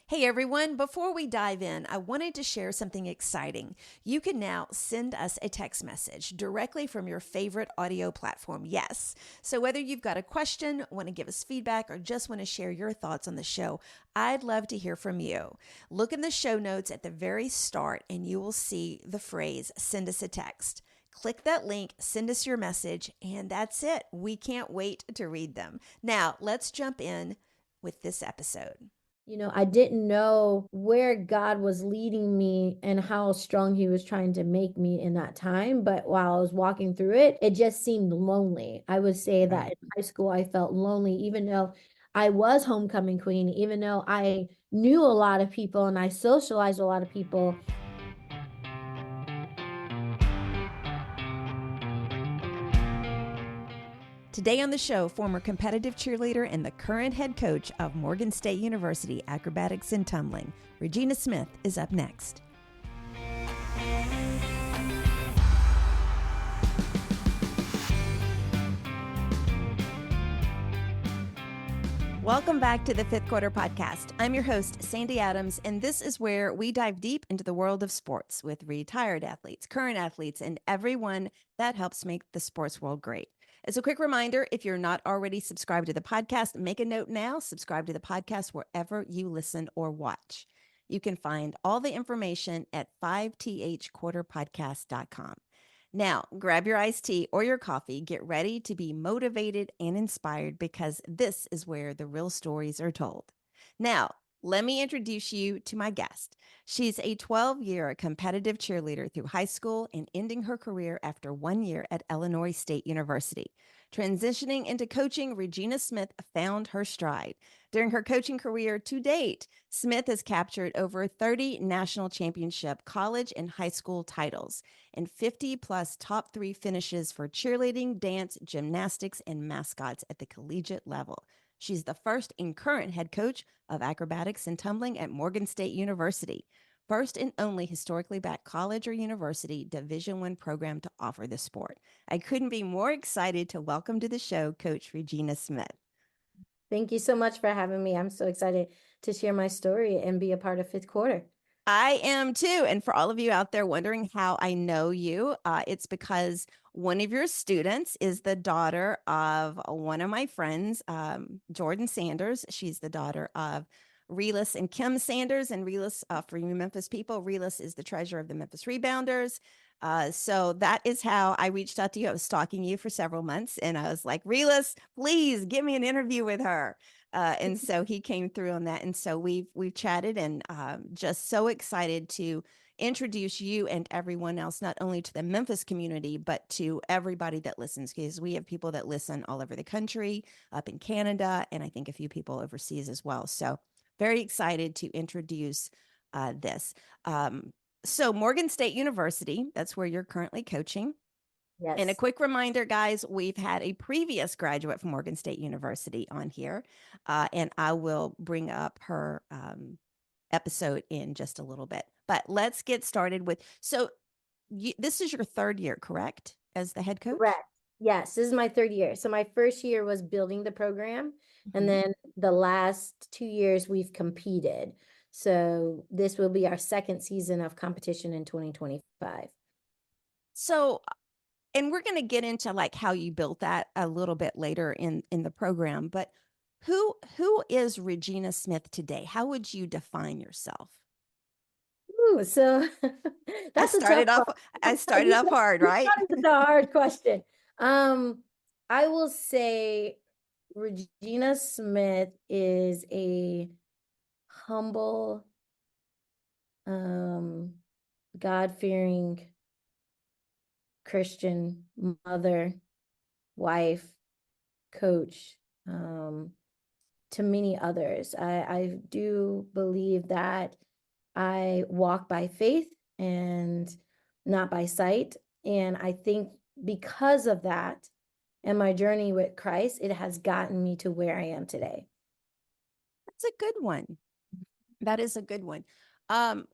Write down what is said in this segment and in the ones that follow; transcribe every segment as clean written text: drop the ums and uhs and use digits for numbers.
Hey everyone, before we dive in, I wanted to share something exciting. You can now send us a text message directly from your favorite audio platform. Yes. So whether you've got a question, want to give us feedback, or just want to share your thoughts on the show, I'd love to hear from you. Look in the show notes at the very start and you will see the phrase, send us a text. Click that link, send us your message, and that's it. We can't wait to read them. Now, let's jump in with this episode. I didn't know where God was leading me and how strong He was trying to make me in that time. But while I was walking through it, it just seemed lonely. I would say that Right. in high school, I felt lonely, even though I was homecoming queen, even though I knew a lot of people and I socialized with a lot of people. Today on the show, former competitive cheerleader and the current head coach of Morgan State University Acrobatics and Tumbling, Regina Smith, is up next. Welcome back to the Fifth Quarter Podcast. I'm your host, Sandy Adams, and this is where we dive deep into the world of sports with retired athletes, current athletes, and everyone that helps make the sports world great. As a quick reminder, if you're not already subscribed to the podcast, make a note now. Subscribe to the podcast wherever you listen or watch. You can find all the information at 5thquarterpodcast.com. Now, grab your iced tea or your coffee, get ready to be motivated and inspired because this is where the real stories are told. Now, let me introduce you to my guest. She's a 12-year competitive cheerleader through high school and ending her career after 1 year at Illinois State University. Transitioning into coaching, Regina Smith found her stride. During her coaching career to date, Smith has captured over 30 national championship college and high school titles and 50 plus top 3 finishes for cheerleading, dance, gymnastics, and mascots at the collegiate level. She's the first and current head coach of acrobatics and tumbling at Morgan State University, first and only historically black college or university Division I program to offer the sport. I couldn't be more excited to welcome to the show Coach Regina Smith. Thank you so much for having me. I'm so excited to share my story and be a part of Fifth Quarter. I am too. And for all of you out there wondering how I know you, it's because one of your students is the daughter of one of my friends, Jordan Sanders. She's the daughter of Relis and Kim Sanders. And Relis, for you Memphis people, Relis is the treasurer of the Memphis Rebounders. So that is how I reached out to you. I was stalking you for several months and I was like, Relis, please give me an interview with her. And so he came through on that. And so we've chatted and just so excited to introduce you and everyone else, not only to the Memphis community, but to everybody that listens, because we have people that listen all over the country, up in Canada, and I think a few people overseas as well. So very excited to introduce this. So Morgan State University, that's where you're currently coaching. And a Yes. quick reminder, guys, we've had a previous graduate from Morgan State University on here, and I will bring up her episode in just a little bit. But let's get started with, so this is your third year, correct, as the head coach? Correct. Yes, this is my third year. So my first year was building the program, and Mhm. then the last 2 years we've competed. So this will be our second season of competition in 2025. So, and we're going to get into like how you built that a little bit later in the program, but who is Regina Smith today? How would you define yourself? Ooh, so I that's a tough started off one. I started off hard, You right? started with a hard question. Um, I will say Regina Smith is a humble, um, God-fearing Christian mother, wife, coach, to many others. I do believe that I walk by faith and not by sight. And I think because of that and my journey with Christ, it has gotten me to where I am today. That's a good one. That is a good one. Um,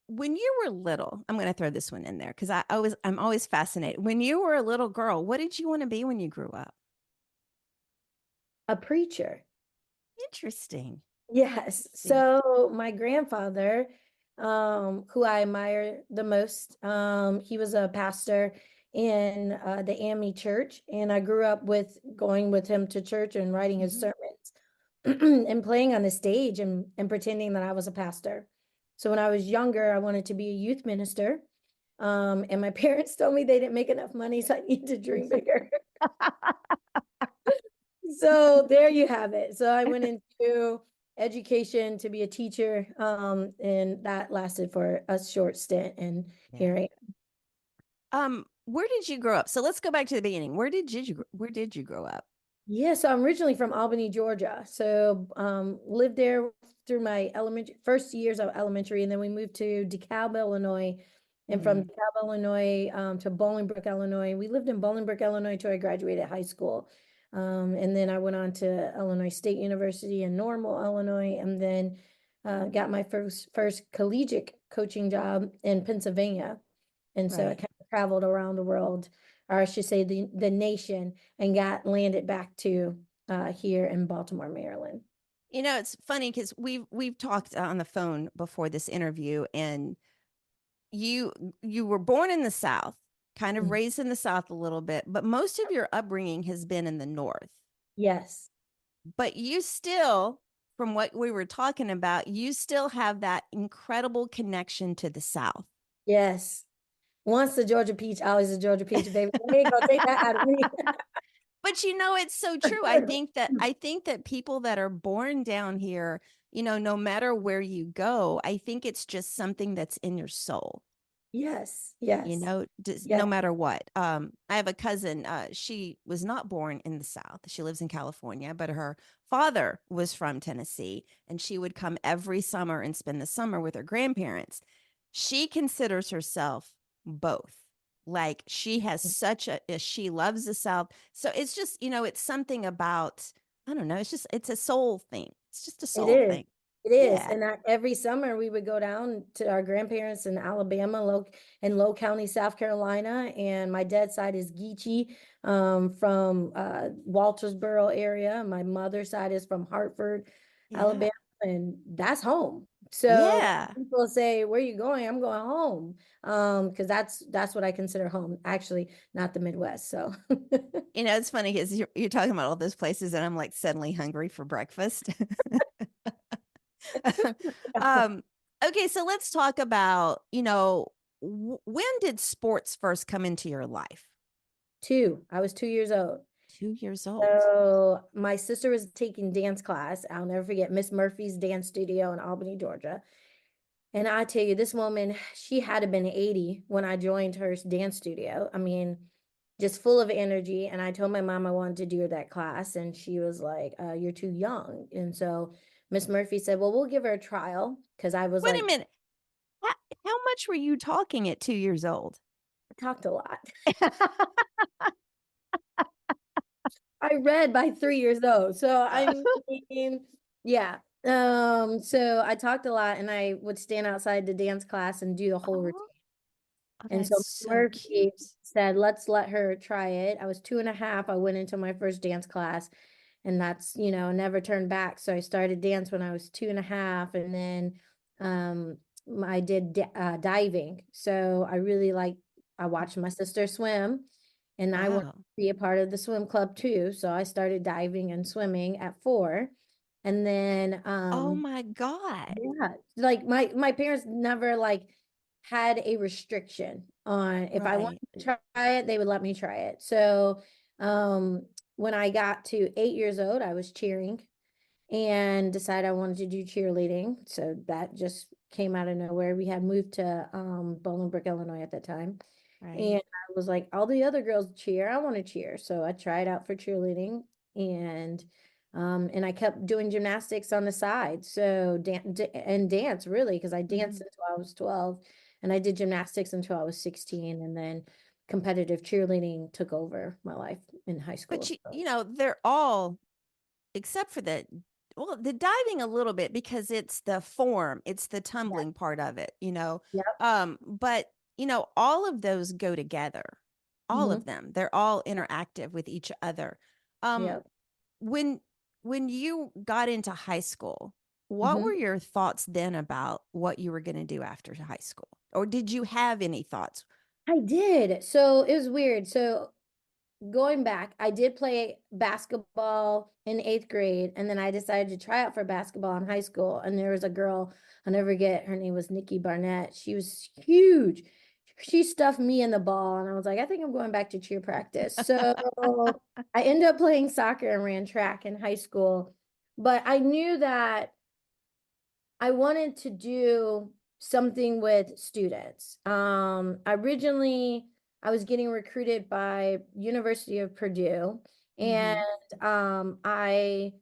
when you were little, I'm going to throw this one in there because I'm always fascinated. When you were a little girl, what did you want to be when you grew up? A preacher. Interesting. Yes. See. So my grandfather, who I admire the most, he was a pastor in the AME church, and I grew up with going with him to church and writing his Mhm. sermons and playing on the stage and pretending that I was a pastor. So when I was younger, I wanted to be a youth minister. And my parents told me they didn't make enough money, so I need to dream bigger. So there you have it. So I went into education to be a teacher, and that lasted for a short stint. And Yeah. here I Where did you grow up? So let's go back to the beginning. Where did you grow up? Yeah, so I'm originally from Albany, Georgia. So lived there through my elementary first years of elementary, and then we moved to DeKalb, Illinois, and from Hmm. DeKalb, Illinois, to Bolingbrook, Illinois. We lived in Bolingbrook, Illinois, till I graduated high school, and then I went on to Illinois State University in Normal, Illinois, and then got my first collegiate coaching job in Pennsylvania, and so I Right. kind of traveled around the world, or I should say the nation, and got landed back to here in Baltimore, Maryland. It's funny because we've talked on the phone before this interview, and you you were born in the South, kind of Mhm. raised in the South a little bit, but most of your upbringing has been in the North. Yes, But you still, from what we were talking about, you still have that incredible connection to the South. yes. Once the Georgia peach, always the Georgia peach, baby. They ain't gonna take that out of me. But it's so true. I think that people that are born down here, no matter where you go, I think it's just something that's in your soul. Yes, yes, Just yes. no matter what. I have a cousin. She was not born in the South. She lives in California, but her father was from Tennessee, and she would come every summer and spend the summer with her grandparents. She considers herself both. Like she has she loves the South. So it's just, it's something about, I don't know, it's a soul thing. It's just a It soul is. thing. It is. Yeah. And every summer we would go down to our grandparents in Alabama, in Low County, South Carolina. And my dad's side is Geechee, from Waltersboro area. My mother's side is from Hartford, Yeah. Alabama, and that's home. So Yeah. people say, "Where are you going?" I'm going home. Because that's what I consider home. Actually, not the Midwest. So It's funny because you're talking about all those places, and I'm like suddenly hungry for breakfast. um, okay, so let's talk about, when did sports first come into your life? I was 2 years old. 2 years old. So my sister was taking dance class. I'll never forget Miss Murphy's dance studio in Albany, Georgia. And I tell you, this woman, she had to been 80 when I joined her dance studio. I mean, just full of energy. And I told my mom I wanted to do that class, and she was like, "You're too young." And so Miss Murphy said, "Well, we'll give her a trial," because I was Wait a like, minute. How much were you talking at 2 years old? I talked a lot. I read by 3 years old. So I mean, yeah. So I talked a lot, and I would stand outside the dance class and do the whole Oh, routine. And that's so so Murphy cute. said, "Let's let her try it." I was 2.5. I went into my first dance class, and that's, never turned back. So I started dance when I was 2.5. And then um, I did diving. So I watched my sister swim, and I wanted to Wow. be a part of the swim club too. So I started diving and swimming at 4. And then Oh my God. yeah, like my parents never had a restriction on if I wanted Right. to try it, they would let me try it. So when I got to 8 years old, I was cheering and decided I wanted to do cheerleading. So that just came out of nowhere. We had moved to Bolingbrook, Illinois at that time. And Right. I was like, all the other girls cheer, I want to cheer. So I tried out for cheerleading, and I kept doing gymnastics on the side. So and dance really, because I danced Mhm. until I was 12, and I did gymnastics until I was 16, and then competitive cheerleading took over my life in high But school. So, they're all, except for the diving a little bit because it's the form, it's the yeah. tumbling part of it, Yep. but all of those go together. All Hmm. of them, they're all interactive with each other. um Yep. when when you got into high school, What were Mhm. your thoughts then about what you were going to do after high school? Or did you have any thoughts? I did. So it was weird. So going back, I did play basketball in 8th grade, and then I decided to try out for basketball in high school. And there was a girl, I'll never forget, her name was Nikki Barnett. She was huge. She stuffed me in the ball, and I was like, I think I'm going back to cheer practice. So I ended up playing soccer and ran track in high school. But I knew that I wanted to do something with students. Originally, I was getting recruited by University of Purdue, and Hmm. I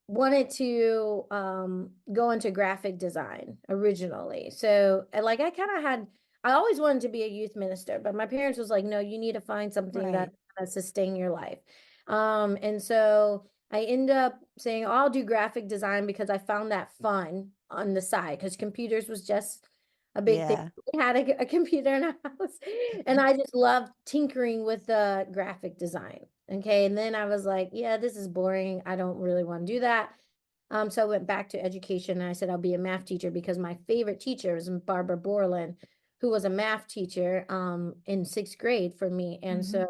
wanted to go into graphic design originally. So like I kind of had I always wanted to be a youth minister, but my parents was like, no, you need to find something Right. that's gonna sustain your life. And so I end up saying, oh, I'll do graphic design because I found that fun on the side because computers was just a big thing. Yeah. We had a computer in our house, and I just loved tinkering with the graphic design. Okay. And then I was like, yeah, this is boring. I don't really want to do that. So I went back to education and I said, I'll be a math teacher because my favorite teacher was Barbara Borland, who was a math teacher in 6th grade for me. And Hmm. so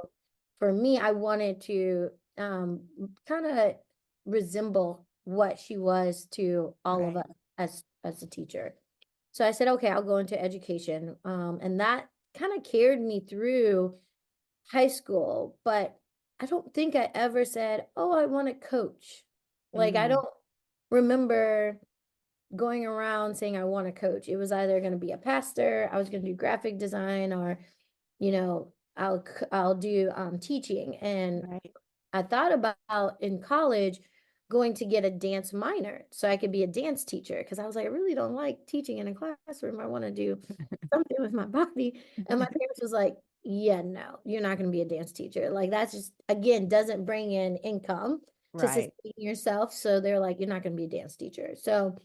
for me, I wanted to kind of resemble what she was to all of Right. us as a teacher. So I said, okay, I'll go into education. And that kind of carried me through high school, but I don't think I ever said, "Oh, I want to coach." Like I Mm. don't remember going around saying I want to coach. It was either going to be a pastor, I was going to do graphic design, or I'll do teaching. And Right. I thought about in college going to get a dance minor so I could be a dance teacher because I was like, I really don't like teaching in a classroom. I want to do something with my body. And my parents was like, yeah, no, you're not going to be a dance teacher. Like that's just again doesn't bring in income to Right. sustain yourself. So they're like, you're not going to be a dance teacher. So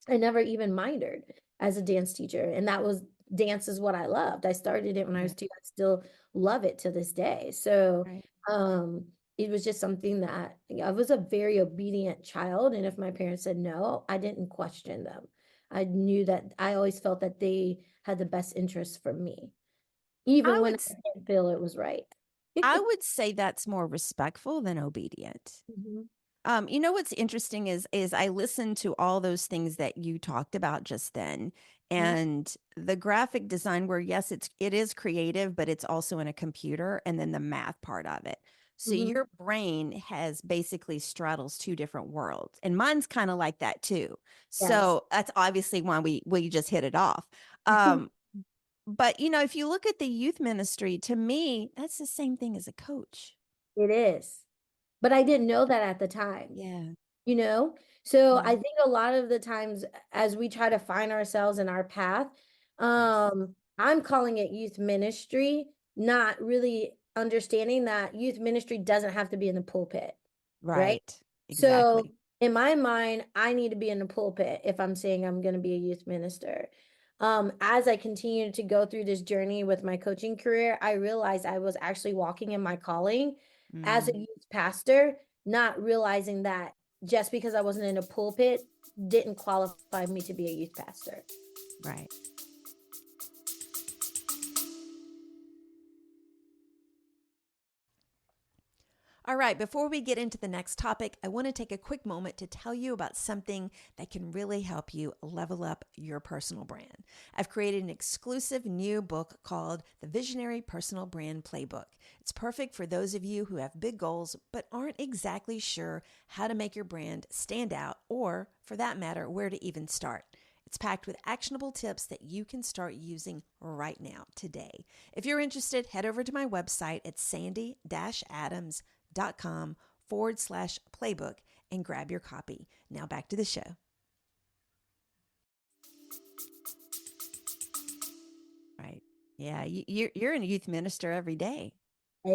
I never even minored as a dance teacher. And that was dance is what I loved. I started it when I was Right. 2. I still love it to this day. So Right. um it was just something that I was a very obedient child. And if my parents said no, I didn't question them. I knew that I always felt that they had the best interest for me, even I when would I s- didn't feel it was right. I would say that's more respectful than obedient. Mhm. You know what's interesting is I listened to all those things that you talked about just then, Mhm. and the graphic design where yes, it is creative, but it's also in a computer, and then the math part of it. So Mhm. your brain has basically straddles two different worlds, and mine's kind of like that too. Yes. So that's obviously why we just hit it off. Um, but if you look at the youth ministry, to me, that's the same thing as a coach. It is. But I didn't know that at the time. Yeah. you know? So I Yeah. think a lot of the times as we try to find ourselves in our path, Yes. I'm calling it youth ministry, not really understanding that youth ministry doesn't have to be in the pulpit, right? Right. So Exactly. in my mind, I need to be in the pulpit if I'm saying I'm going to be a youth minister. As I continued to go through this journey with my coaching career, I realized I was actually walking in my calling as a Mm, youth pastor, not realizing that just because I wasn't in a pulpit didn't qualify me to be a youth pastor. right. All right, before we get into the next topic, I want to take a quick moment to tell you about something that can really help you level up your personal brand. I've created an exclusive new book called The Visionary Personal Brand Playbook. It's perfect for those of you who have big goals but aren't exactly sure how to make your brand stand out, or for that matter, where to even start. It's packed with actionable tips that you can start using right now, today. If you're interested, head over to my website at sandy-adams.com/playbook and grab your copy. Now back to the show. Right. Yeah, you're a youth minister every day.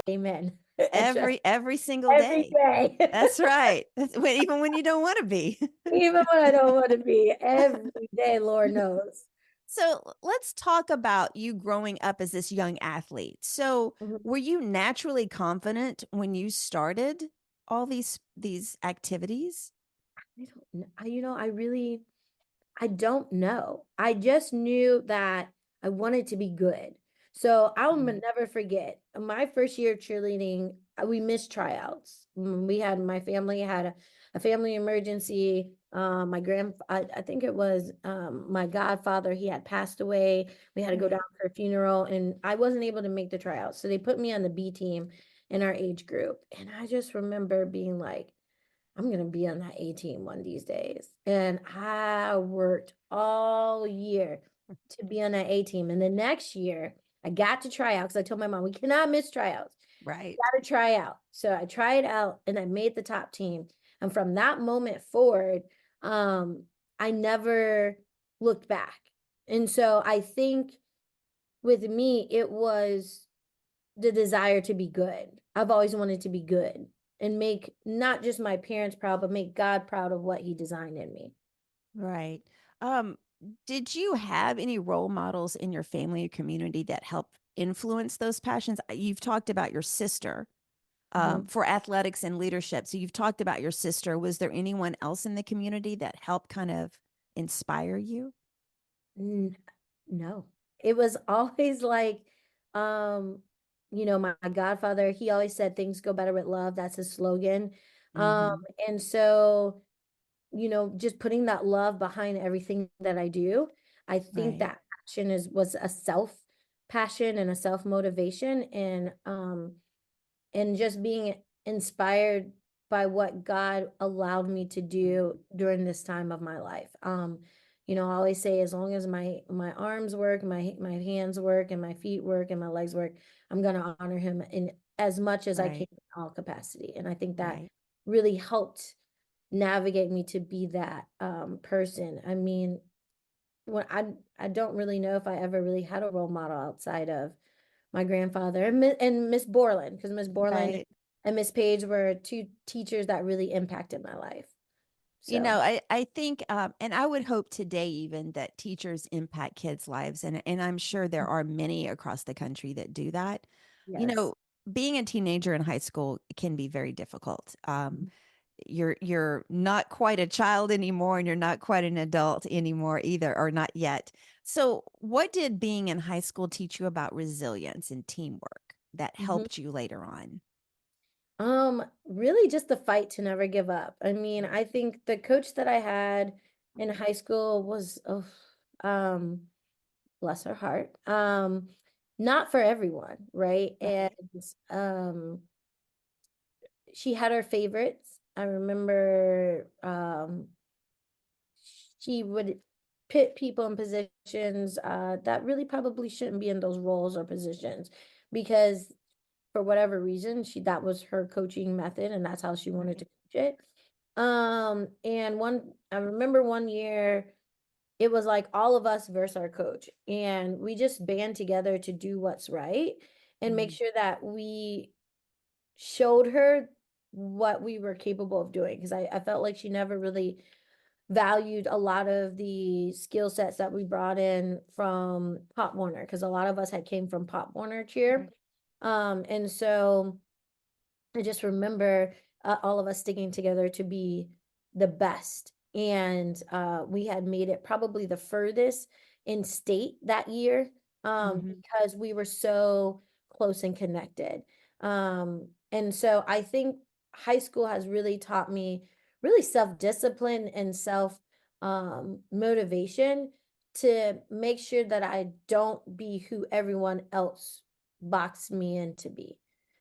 Amen. Trust Every single every day. day. That's right. Even when you don't want to be. Even when I don't want to be every day, Lord knows. So let's talk about you growing up as this young athlete. So Mhm. were you naturally confident when you started all these activities? I don't kn I really I don't know. I just knew that I wanted to be good. So I'll Mm. never forget my first year of cheerleading, we missed tryouts. We had my family had a family emergency. I think it was my godfather, he had passed away. We had to go down Right. for a funeral and I wasn't able to make the tryouts. So they put me on the B team in our age group. And I just remember being like, I'm gonna be on that A team one of these days. And I worked all year to be on that A team. And the next year, I got to try out because I told my mom, we cannot miss tryouts. Right. Got to try out. So I tried out and I made the top team. And from that moment forward, I never looked back. And so I think with me, it was the desire to be good. I've always wanted to be good and make not just my parents proud, but make God proud of what he designed in me. Right. Um, did you have any role models in your family or community that helped influence those passions? You've talked about your sister Mhm. for athletics and leadership. So you've talked about your sister. Was there anyone else in the community that helped kind of inspire you? N no. It was always like, um, my godfather, he always said things go better with love. That's his slogan. Um, Hmm. and so, just putting that love behind everything that I do, I think Right. that passion was a self passion and a self motivation. And just being inspired by what God allowed me to do during this time of my life. I always say as long as my arms work, my hands work, and my feet work, and my legs work, I'm gonna honor him in as much as I can Right. in all capacity. And I think that Right. really helped navigate me to be that person. I mean, when I don't really know if I ever really had a role model outside of my grandfather and Miss Borland, because Miss Borland Right. and Miss Page were two teachers that really impacted my life. So, I think, and I would hope today even that teachers impact kids' lives, and I'm sure there are many across the country that do that. You yes. know, being a teenager in high school can be very difficult. Mhm. You're not quite a child anymore, and you're not quite an adult anymore either, or not yet. So, what did being in high school teach you about resilience and teamwork that Mhm. helped you later on? Really just the fight to never give up. I mean, I think the coach that I had in high school was, oh, um, bless her heart, not for everyone, right? And Right. um, she had her favorites. I remember she would pit people in positions that really probably shouldn't be in those roles or positions because for whatever reason she that was her coaching method and that's how she wanted to Right. coach it. And one I remember one year it was like all of us versus our coach and we just band together to do what's right and make Mm. sure that we showed her what we were capable of doing because I felt like she never really valued a lot of the skill sets that we brought in from Pop Warner because a lot of us had came from Pop Warner cheer. Right. And so I just remember all of us sticking together to be the best. And we had made it probably the furthest in state that year Mhm. because we were so close and connected. And so I think high school has really taught me really self discipline and self motivation to make sure that I don't be who everyone else boxed me in to be.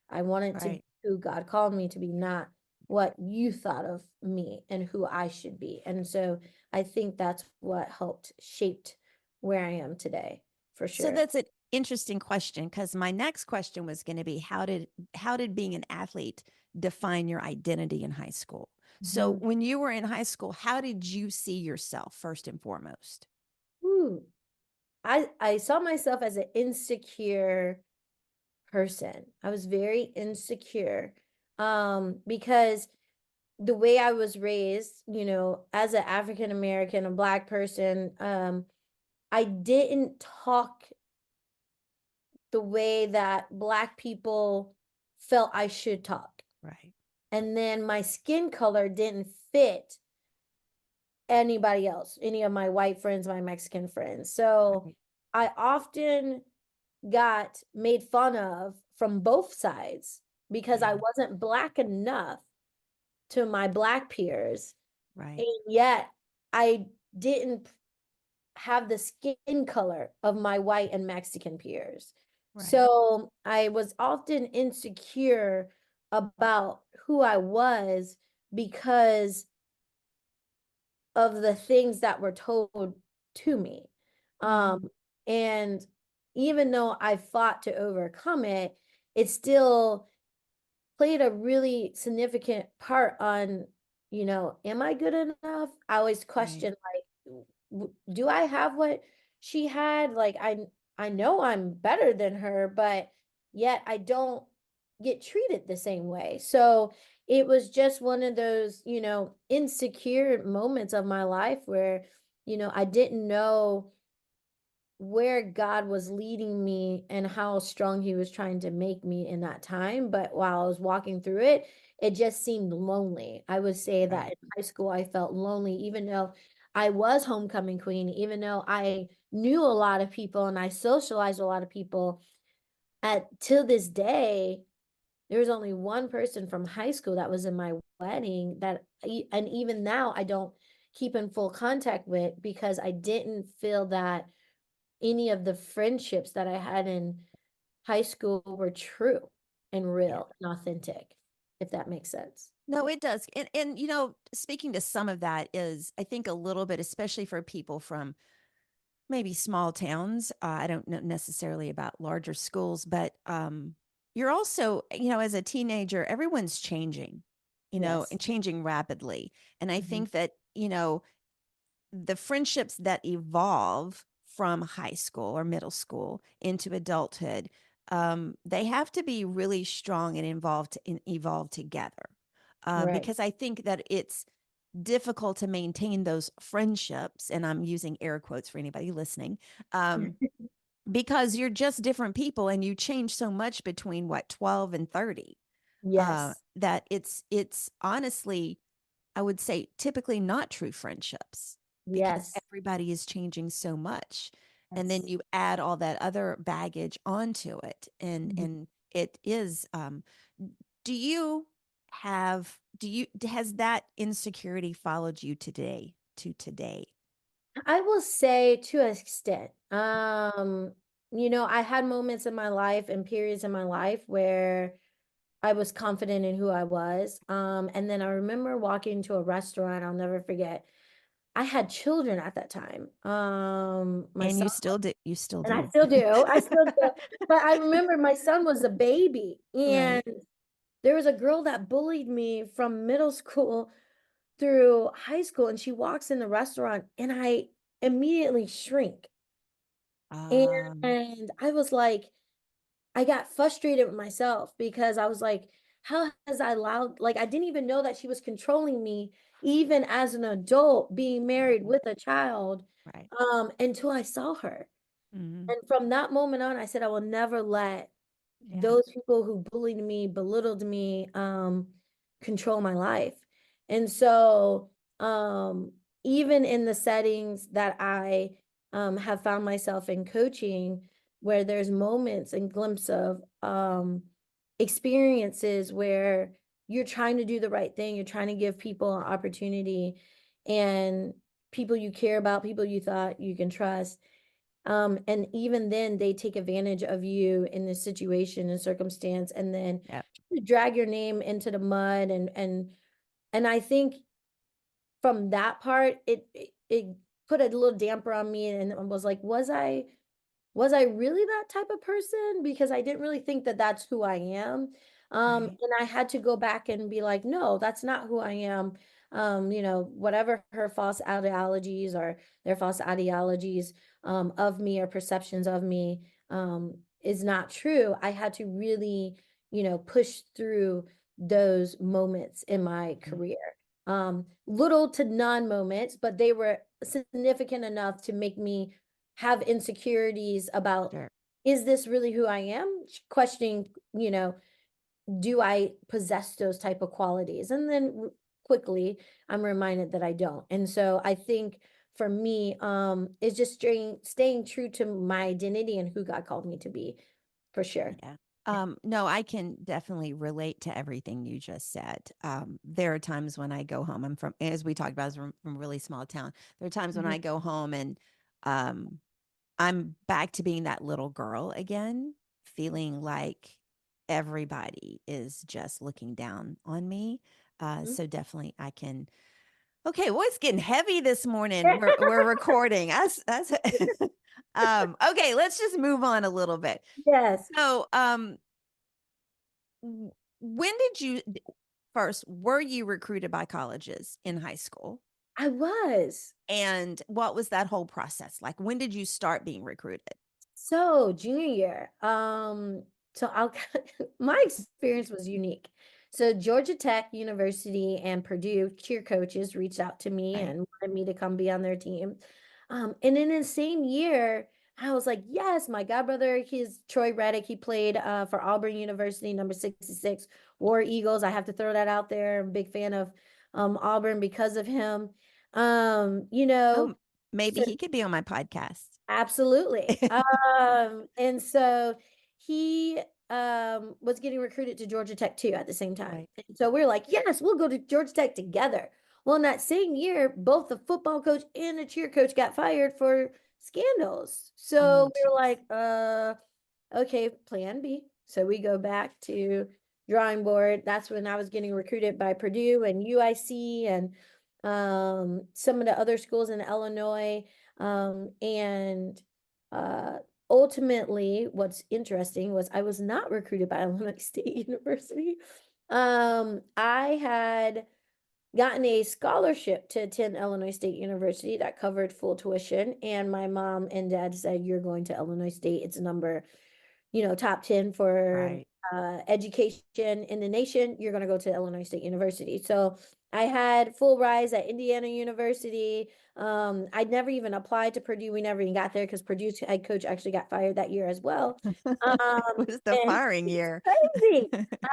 I wanted to be Right. who God called me to be, not what you thought of me and who I should be. And so I think that's what helped shaped where I am today, for So sure. that's an interesting question because my next question was going to be how did being an athlete define your identity in high school? So Mhm. when you were in high school, how did you see yourself first and foremost? Ooh, I saw myself as an insecure person. I was very insecure because the way I was raised, as an African American, a black person, I didn't talk the way that black people felt I should talk. Right. And then my skin color didn't fit anybody else, any of my white friends, my Mexican friends. So Right. I often got made fun of from both sides because I Yeah. wasn't black enough to my black peers. Right. And yet I didn't have the skin color of my white and Mexican peers. Right. So I was often insecure about who I was because of the things that were told to me. Mm. And even though I fought to overcome it, it still played a really significant part on, am I good enough? I always Right. question, like, do I have what she had? Like, I know I'm better than her, but yet I don't get treated the same way. So it was just one of those, insecure moments of my life where, I didn't know where God was leading me and how strong he was trying to make me in that time. But while I was walking through it, it just seemed lonely. I would say that Right. in high school, I felt lonely, even though I was homecoming queen, even though I knew a lot of people and I socialized with a lot of people. At till this day, there was only one person from high school that was in my wedding and even now I don't keep in full contact with because I didn't feel that any of the friendships that I had in high school were true and Yeah. real and authentic, if that makes sense. No, it does. And speaking to some of that is I think a little bit, especially for people from maybe small towns. I don't know necessarily about larger schools, but you're also, as a teenager, everyone's changing, Yes. and changing rapidly. And I Mhm. think that, the friendships that evolve from high school or middle school into adulthood, they have to be really strong and involved and evolve together. Right. Because I think that it's difficult to maintain those friendships, and I'm using air quotes for anybody listening, um, because you're just different people and you change so much between what 12 and 30, Yes. that it's honestly, I would say, typically not true friendships because Yes. everybody is changing so much. And then Yes. you add all that other baggage onto it. And Mhm. and it is do you has that insecurity followed you today to today? I will say to an extent. I had moments in my life and periods in my life where I was confident in who I was. And then I remember walking to a restaurant, I'll never forget. I had children at that time. My And son, you still and I do. still do. I still do. But I remember my son was a baby, and Right. there was a girl that bullied me from middle school through high school, and she walks in the restaurant, and I immediately shrink. Um, And I was like, I got frustrated with myself because I was like, how has I allowed, like, I didn't even know that she was controlling me, even as an adult being married right. with a child, Right. until I saw her. Mhm. And from that moment on, I said, I will never let Yeah. those people who bullied me, belittled me, control my life. And so, even in the settings that I have found myself in coaching, where there's moments and glimpses of experiences where you're trying to do the right thing, you're trying to give people an opportunity, and people you care about, people you thought you can trust, and even then they take advantage of you in this situation and circumstance and then Yeah. drag your name into the mud and I think from that part it put a little damper on me and was like, was I really that type of person? Because I didn't really think that that's who I am. Right. And I had to go back and be like, no, that's not who I am. Whatever her false ideologies or their false ideologies of me or perceptions of me is not true. I had to really, push through those moments in my Mhm. career. Little to none moments, but they were significant enough to make me have insecurities about, Sure. is this really who I am? Questioning, do I possess those type of qualities? And then quickly, I'm reminded that I don't. And so I think for me, it's just staying true to my identity and who God called me to be, for sure. Yeah. No, I can definitely relate to everything you just said. There are times when I go home. I'm from, as we talked about, I was from a really small town. There are times when Mhm. I go home and um, I'm back to being that little girl again, feeling like everybody is just looking down on me. So definitely, I can. Okay, well, it's getting heavy this morning. We're recording. That's okay. Let's just move on a little bit. Yes, So, when did you first were you recruited by colleges in high school? I was. And what was that whole process like? When did you start being recruited? So junior year, so I'll my experience was unique. So Georgia Tech University and Purdue cheer coaches reached out to me Right. and wanted me to come be on their team. And in the same year, I was like, yes, my godbrother, he's Troy Reddick. He played for Auburn University, number 66, War Eagles. I have to throw that out there. I'm a big fan of Auburn because of him. You know, Oh, maybe so he could be on my podcast. absolutely. And so he was getting recruited to Georgia Tech too at the same time. Right. And so we are like, yes, we'll go to Georgia Tech together. Well, in that same year, both the football coach and the cheer coach got fired for scandals. So Oh, we were geez. like, okay, plan B. So we go back to drawing board. That's when I was getting recruited by Purdue and UIC and some of the other schools in Illinois. And uh, ultimately, what's interesting was I was not recruited by Illinois State University. I had gotten a scholarship to attend Illinois State University that covered full tuition, and my mom and dad said, "You're going to Illinois State. It's number top 10 for Right. education in the nation, you're going to go to Illinois State University." So I had full rise at Indiana University. I'd never even applied to Purdue. We never even got there because Purdue's head coach actually got fired that year as well. It was the And firing it's year. crazy.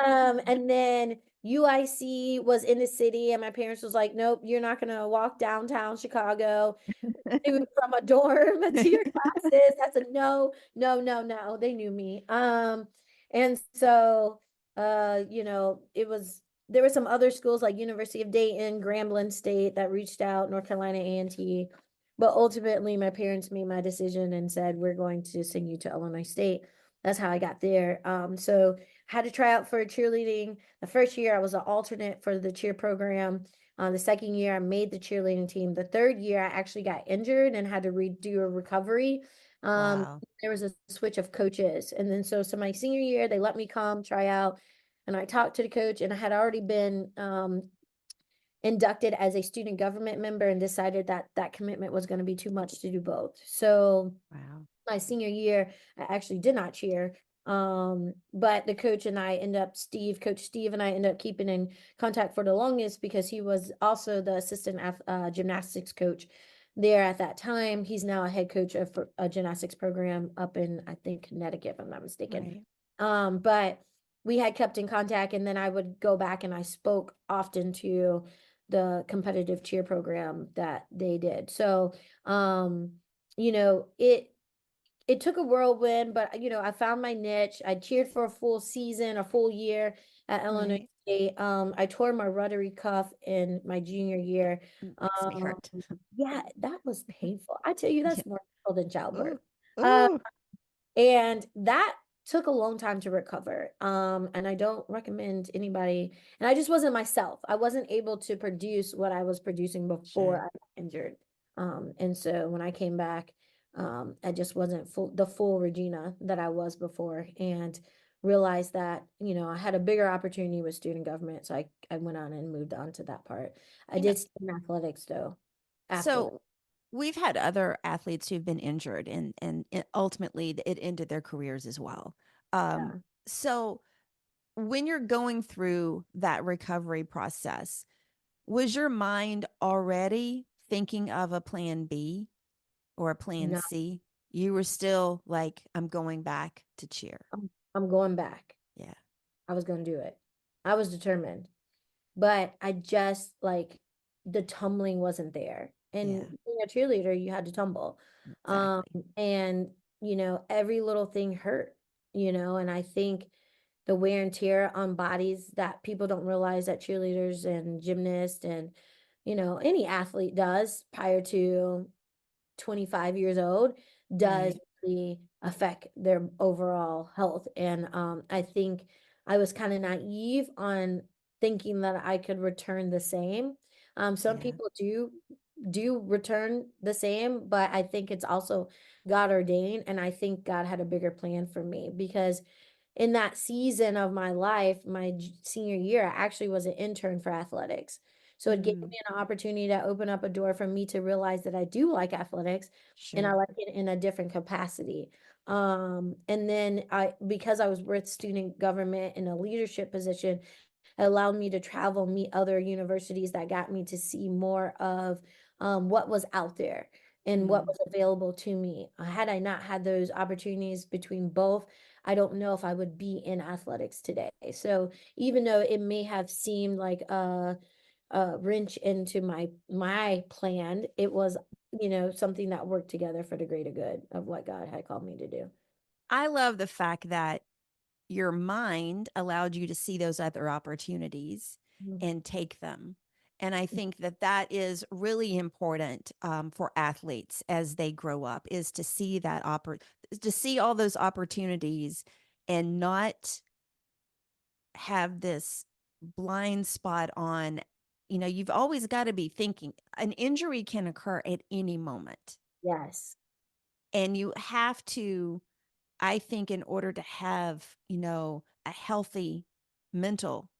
And then UIC was in the city, and my parents was like, "Nope, you're not going to walk downtown Chicago from a dorm to your classes. That's a no, no, no, no." They knew me. And so it was there were some other schools like University of Dayton, Grambling State that reached out, North Carolina A&T. But ultimately my parents made my decision and said, "We're going to send you to Illinois State." That's how I got there. So had to try out for cheerleading. The first year I was an alternate for the cheer program. The second year, I made the cheerleading team. The third year, I actually got injured and had to redo a recovery. Wow. There was a switch of coaches. And then so my senior year, they let me come try out. And I talked to the coach, and I had already been inducted as a student government member and decided that that commitment was going to be too much to do both. So Wow. my senior year, I actually did not cheer. But the coach and I end up, Coach Steve and I end up keeping in contact for the longest because he was also the assistant gymnastics coach there at that time. He's now a head coach of a gymnastics program up in, I think, Connecticut, if I'm not mistaken. Right. But we had kept in contact, and then I would go back and I spoke often to the competitive cheer program that they did. So, you know, it took a whirlwind, but I found my niche. I cheered for a full season, a full year at Illinois Right. State. I tore my rotary cuff in my junior year. Makes me Um, hurt. yeah, that was painful. I tell you, Yeah. that's more painful than childbirth. Ooh. Uh, Ooh. and that took a long time to recover. And I don't recommend anybody, and I just wasn't myself. I wasn't able to produce what I was producing before Sure. I got injured. And so when I came back, I just wasn't the full Regina that I was before, and realized that, I had a bigger opportunity with student government. So I went on and moved on to that part. I You know, did stay in athletics though afterward. so we've had other athletes who've been injured and ultimately it ended their careers as well. Yeah. So when you're going through that recovery process, was your mind already thinking of a plan B or a plan No, C? You were still like, I'm going back to cheer. I'm going back. Yeah. I was going to do it. I was determined. but I just like the tumbling wasn't there. And Yeah, being a cheerleader, you had to tumble. Um, exactly. and every little thing hurt, and I think the wear and tear on bodies that people don't realize that cheerleaders and gymnasts and any athlete does prior to 25 years old does Right. really affect their overall health. And I think I was kind of naive on thinking that I could return the same. Some Yeah. people do return the same, but I think it's also God ordained, and I think God had a bigger plan for me because in that season of my life, my senior year, I actually was an intern for athletics. So it gave Mm, me an opportunity to open up a door for me to realize that I do like athletics and I sure. like it in a different capacity. And then because I was with student government in a leadership position, it allowed me to travel, meet other universities that got me to see more of what was out there and what Mm. was available to me. Had I not had those opportunities between both, I don't know if I would be in athletics today. So even though it may have seemed like a wrench into my plan, it was something that worked together for the greater good of what God had called me to do. I love the fact that your mind allowed you to see those other opportunities Mhm. and take them. And I think that that is really important for athletes as they grow up is to see to see all those opportunities and not have this blind spot on, you've always got to be thinking an injury can occur at any moment. Yes. And you have to, I think, in order to have, a healthy mental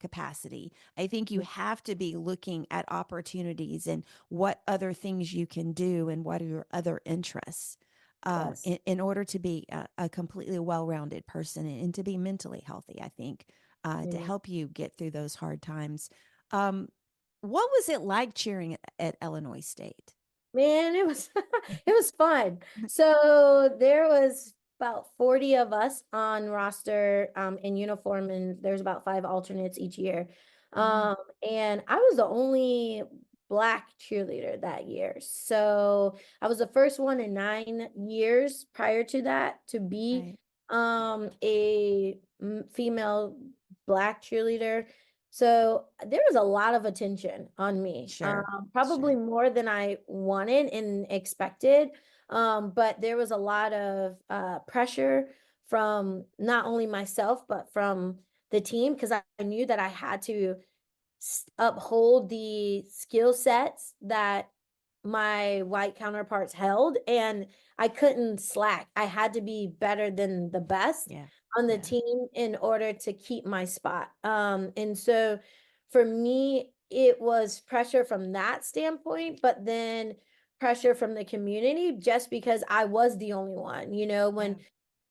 capacity, I think you have to be looking at opportunities and what other things you can do and what are your other interests Yes. in order to be a completely well rounded person and to be mentally healthy, I think, to Yeah. help you get through those hard times. Um, what was it like cheering at Illinois State? Man, it was it was fun. So there was about 40 of us on roster in uniform, and there's about five alternates each year. Mm, Um, and I was the only Black cheerleader that year. So I was the first one in 9 years prior to that to be right. a female Black cheerleader. So there was a lot of attention on me, Sure. probably Sure. more than I wanted and expected. But there was a lot of pressure from not only myself, but from the team because I knew that I had to uphold the skill sets that my white counterparts held, and I couldn't slack. I had to be better than the best Yeah. on the Yeah. team in order to keep my spot. And so for me, it was pressure from that standpoint, but then pressure from the community just because I was the only one. Yeah. When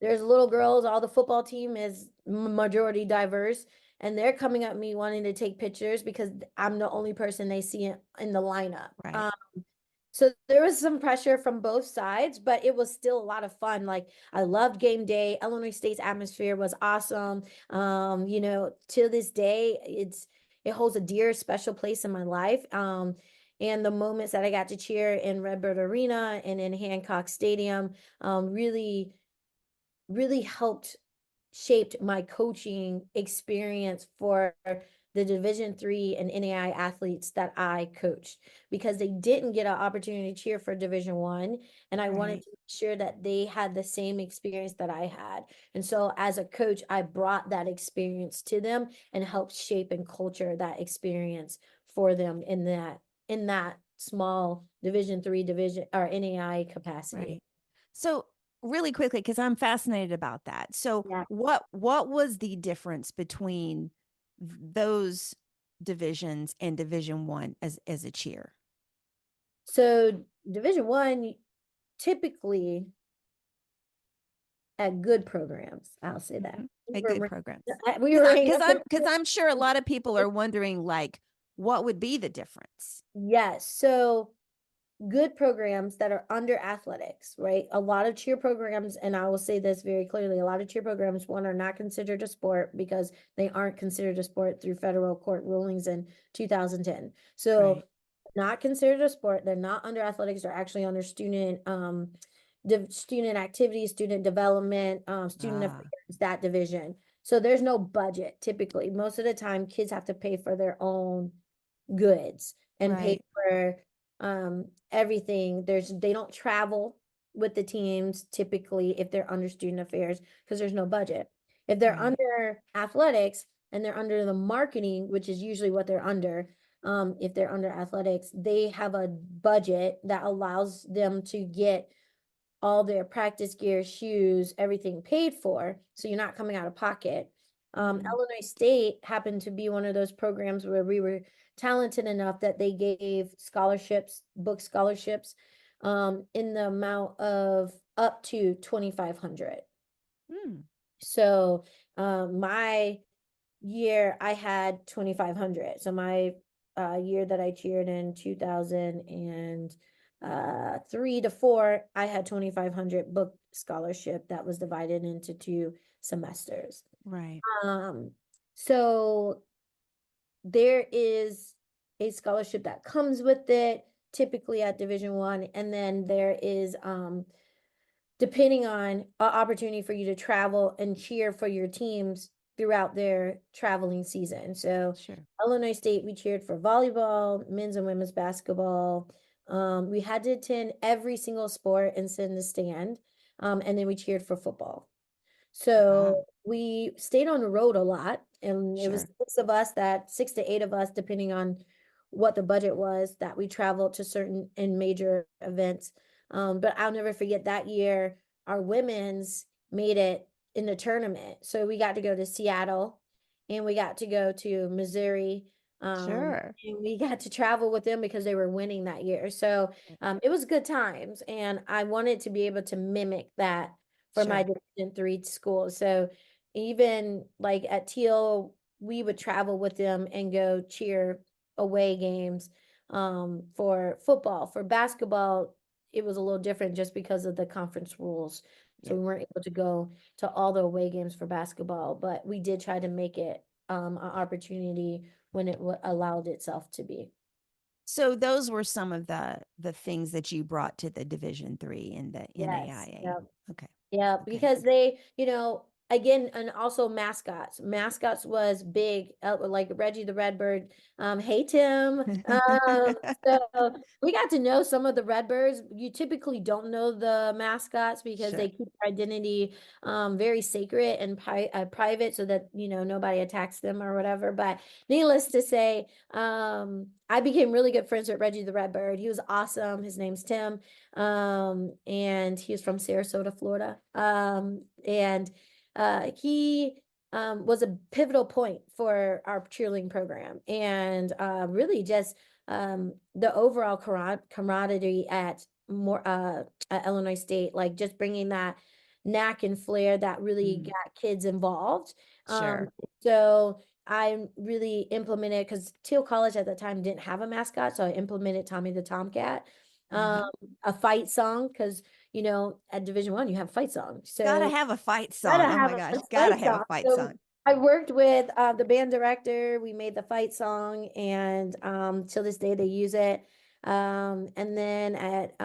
there's little girls, all the football team is majority diverse, and they're coming at me wanting to take pictures because I'm the only person they see in the lineup. Right. So there was some pressure from both sides, but it was still a lot of fun. Like I loved game day. Illinois State's atmosphere was awesome. To this day, it holds a dear, special place in my life. And the moments that I got to cheer in Redbird Arena and in Hancock Stadium, really, really helped shaped my coaching experience for the Division III and NAI athletes that I coached because they didn't get an opportunity to cheer for Division I, and I wanted Right. to make sure that they had the same experience that I had. And so as a coach, I brought that experience to them and helped shape and culture that experience for them in that small Division III division or NAI capacity. Right. So really quickly, because I'm fascinated about that. So Yeah. what was the difference between those divisions and Division I as a cheer? So Division I typically at good programs, I'll say that. Mhm. We A were good ranked programs. we were ranked Because I'm sure a lot of people are wondering like what would be the difference? Yes. So good programs that are under athletics, right? A lot of cheer programs, and I will say this very clearly, a lot of cheer programs, one, are not considered a sport because they aren't considered a sport through federal court rulings in 2010. So Right. not considered a sport. They're not under athletics. They're actually under student activities, student development, student Ah, affairs, that division. So there's no budget typically. Most of the time, kids have to pay for their own goods and pay right. for everything. They don't travel with the teams typically if they're under student affairs because there's no budget. If they're Right. under athletics and they're under the marketing, which is usually what they're under, if they're under athletics, they have a budget that allows them to get all their practice gear, shoes, everything paid for. So you're not coming out of pocket. Mhm. Illinois State happened to be one of those programs where we were talented enough that they gave scholarships, book scholarships, in the amount of up to 2,500. Mm. So my year I had 2,500. So my year that I cheered in 2003 to 4, I had 2,500 book scholarship that was divided into 2 semesters. Right. Um, so there is a scholarship that comes with it, typically at Division I, and then there is depending on an opportunity for you to travel and cheer for your teams throughout their traveling season. So Sure. Illinois State, we cheered for volleyball, men's and women's basketball. We had to attend every single sport and sit in the stand. And then we cheered for football. Wow. So we stayed on the road a lot, and it was Sure. 6 to 8 of us, depending on what the budget was, that we traveled to certain and major events. But I'll never forget that year, our women's made it in the tournament. So we got to go to Seattle and we got to go to Missouri. Sure. And we got to travel with them because they were winning that year. So Right. it was good times. And I wanted to be able to mimic that for my Sure. Division III school. So even like at Teal, we would travel with them and go cheer away games for football. For basketball, it was a little different just because of the conference rules. So Yeah. we weren't able to go to all the away games for basketball, but we did try to make it an opportunity when it allowed itself to be. So those were some of the things that you brought to the Division III and the Yes. NAIA. Yeah. Okay. Yeah, Okay. because they, again, and also mascots. Mascots was big, like Reggie the Redbird. Hey Tim. So we got to know some of the Redbirds. You typically don't know the mascots because Sure. they keep their identity very sacred and private so that, nobody attacks them or whatever. But needless to say, I became really good friends with Reggie the Redbird. He was awesome. His name's Tim. And he was from Sarasota, Florida. And he was a pivotal point for our cheerleading program and really just the overall camaraderie at Illinois State, like just bringing that knack and flair that really Mm. got kids involved. Um, Sure. so I really implemented, because Teal College at the time didn't have a mascot, so I implemented Tommy the Tomcat, um, Uh-huh. a fight song, because at Division I you have fight songs, Gotta so have a fight gotta song. Oh have my a gosh. Gotta fight have a song. fight So song. I worked with the band director. We made the fight song, and till this day they use it. And then at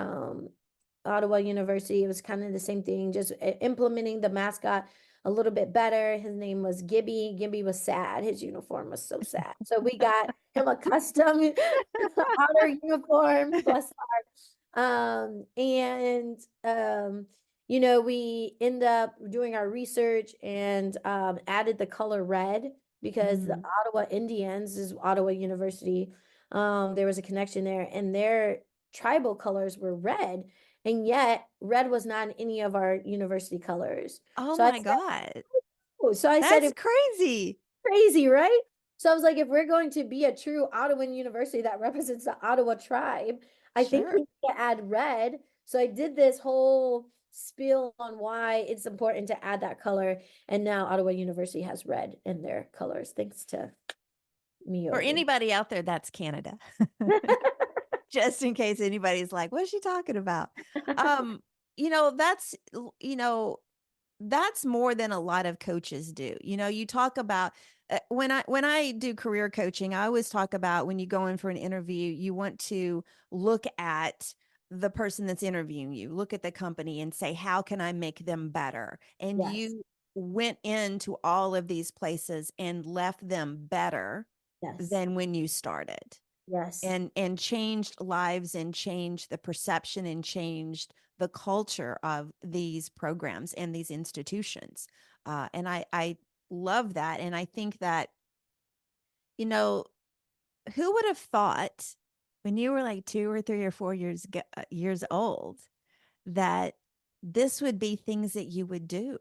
Ottawa University, it was kind of the same thing, just implementing the mascot a little bit better. His name was Gibby. Gibby was sad. His uniform was so sad. So we got him a custom outer uniform, bless and we end up doing our research and added the color red because the Mm. Ottawa Indians is Ottawa University. There was a connection there, and their tribal colors were red, and yet red was not in any of our university colors. Oh So I my said, God. oh, so I said, That's crazy. crazy, right? So I was like, if we're going to be a true Ottawan university that represents the Ottawa tribe, I think we Sure. need to add red. So I did this whole spiel on why it's important to add that color. And now Ottawa University has red in their colors, thanks to me For over. anybody out there, that's Canada. just in case anybody's like, "What's she talking about?" Um, you know, that's more than a lot of coaches do. You know, you talk about when I do career coaching, I always talk about when you go in for an interview, you want to look at the person that's interviewing you, look at the company and say, how can I make them better? And Yes. you went into all of these places and left them better Yes. than when you started Yes. and changed lives and changed the perception and changed the culture of these programs and these institutions. And I love that. And I think that, you know, who would have thought when you were like 2 or 3 or 4 years old that this would be things that you would do?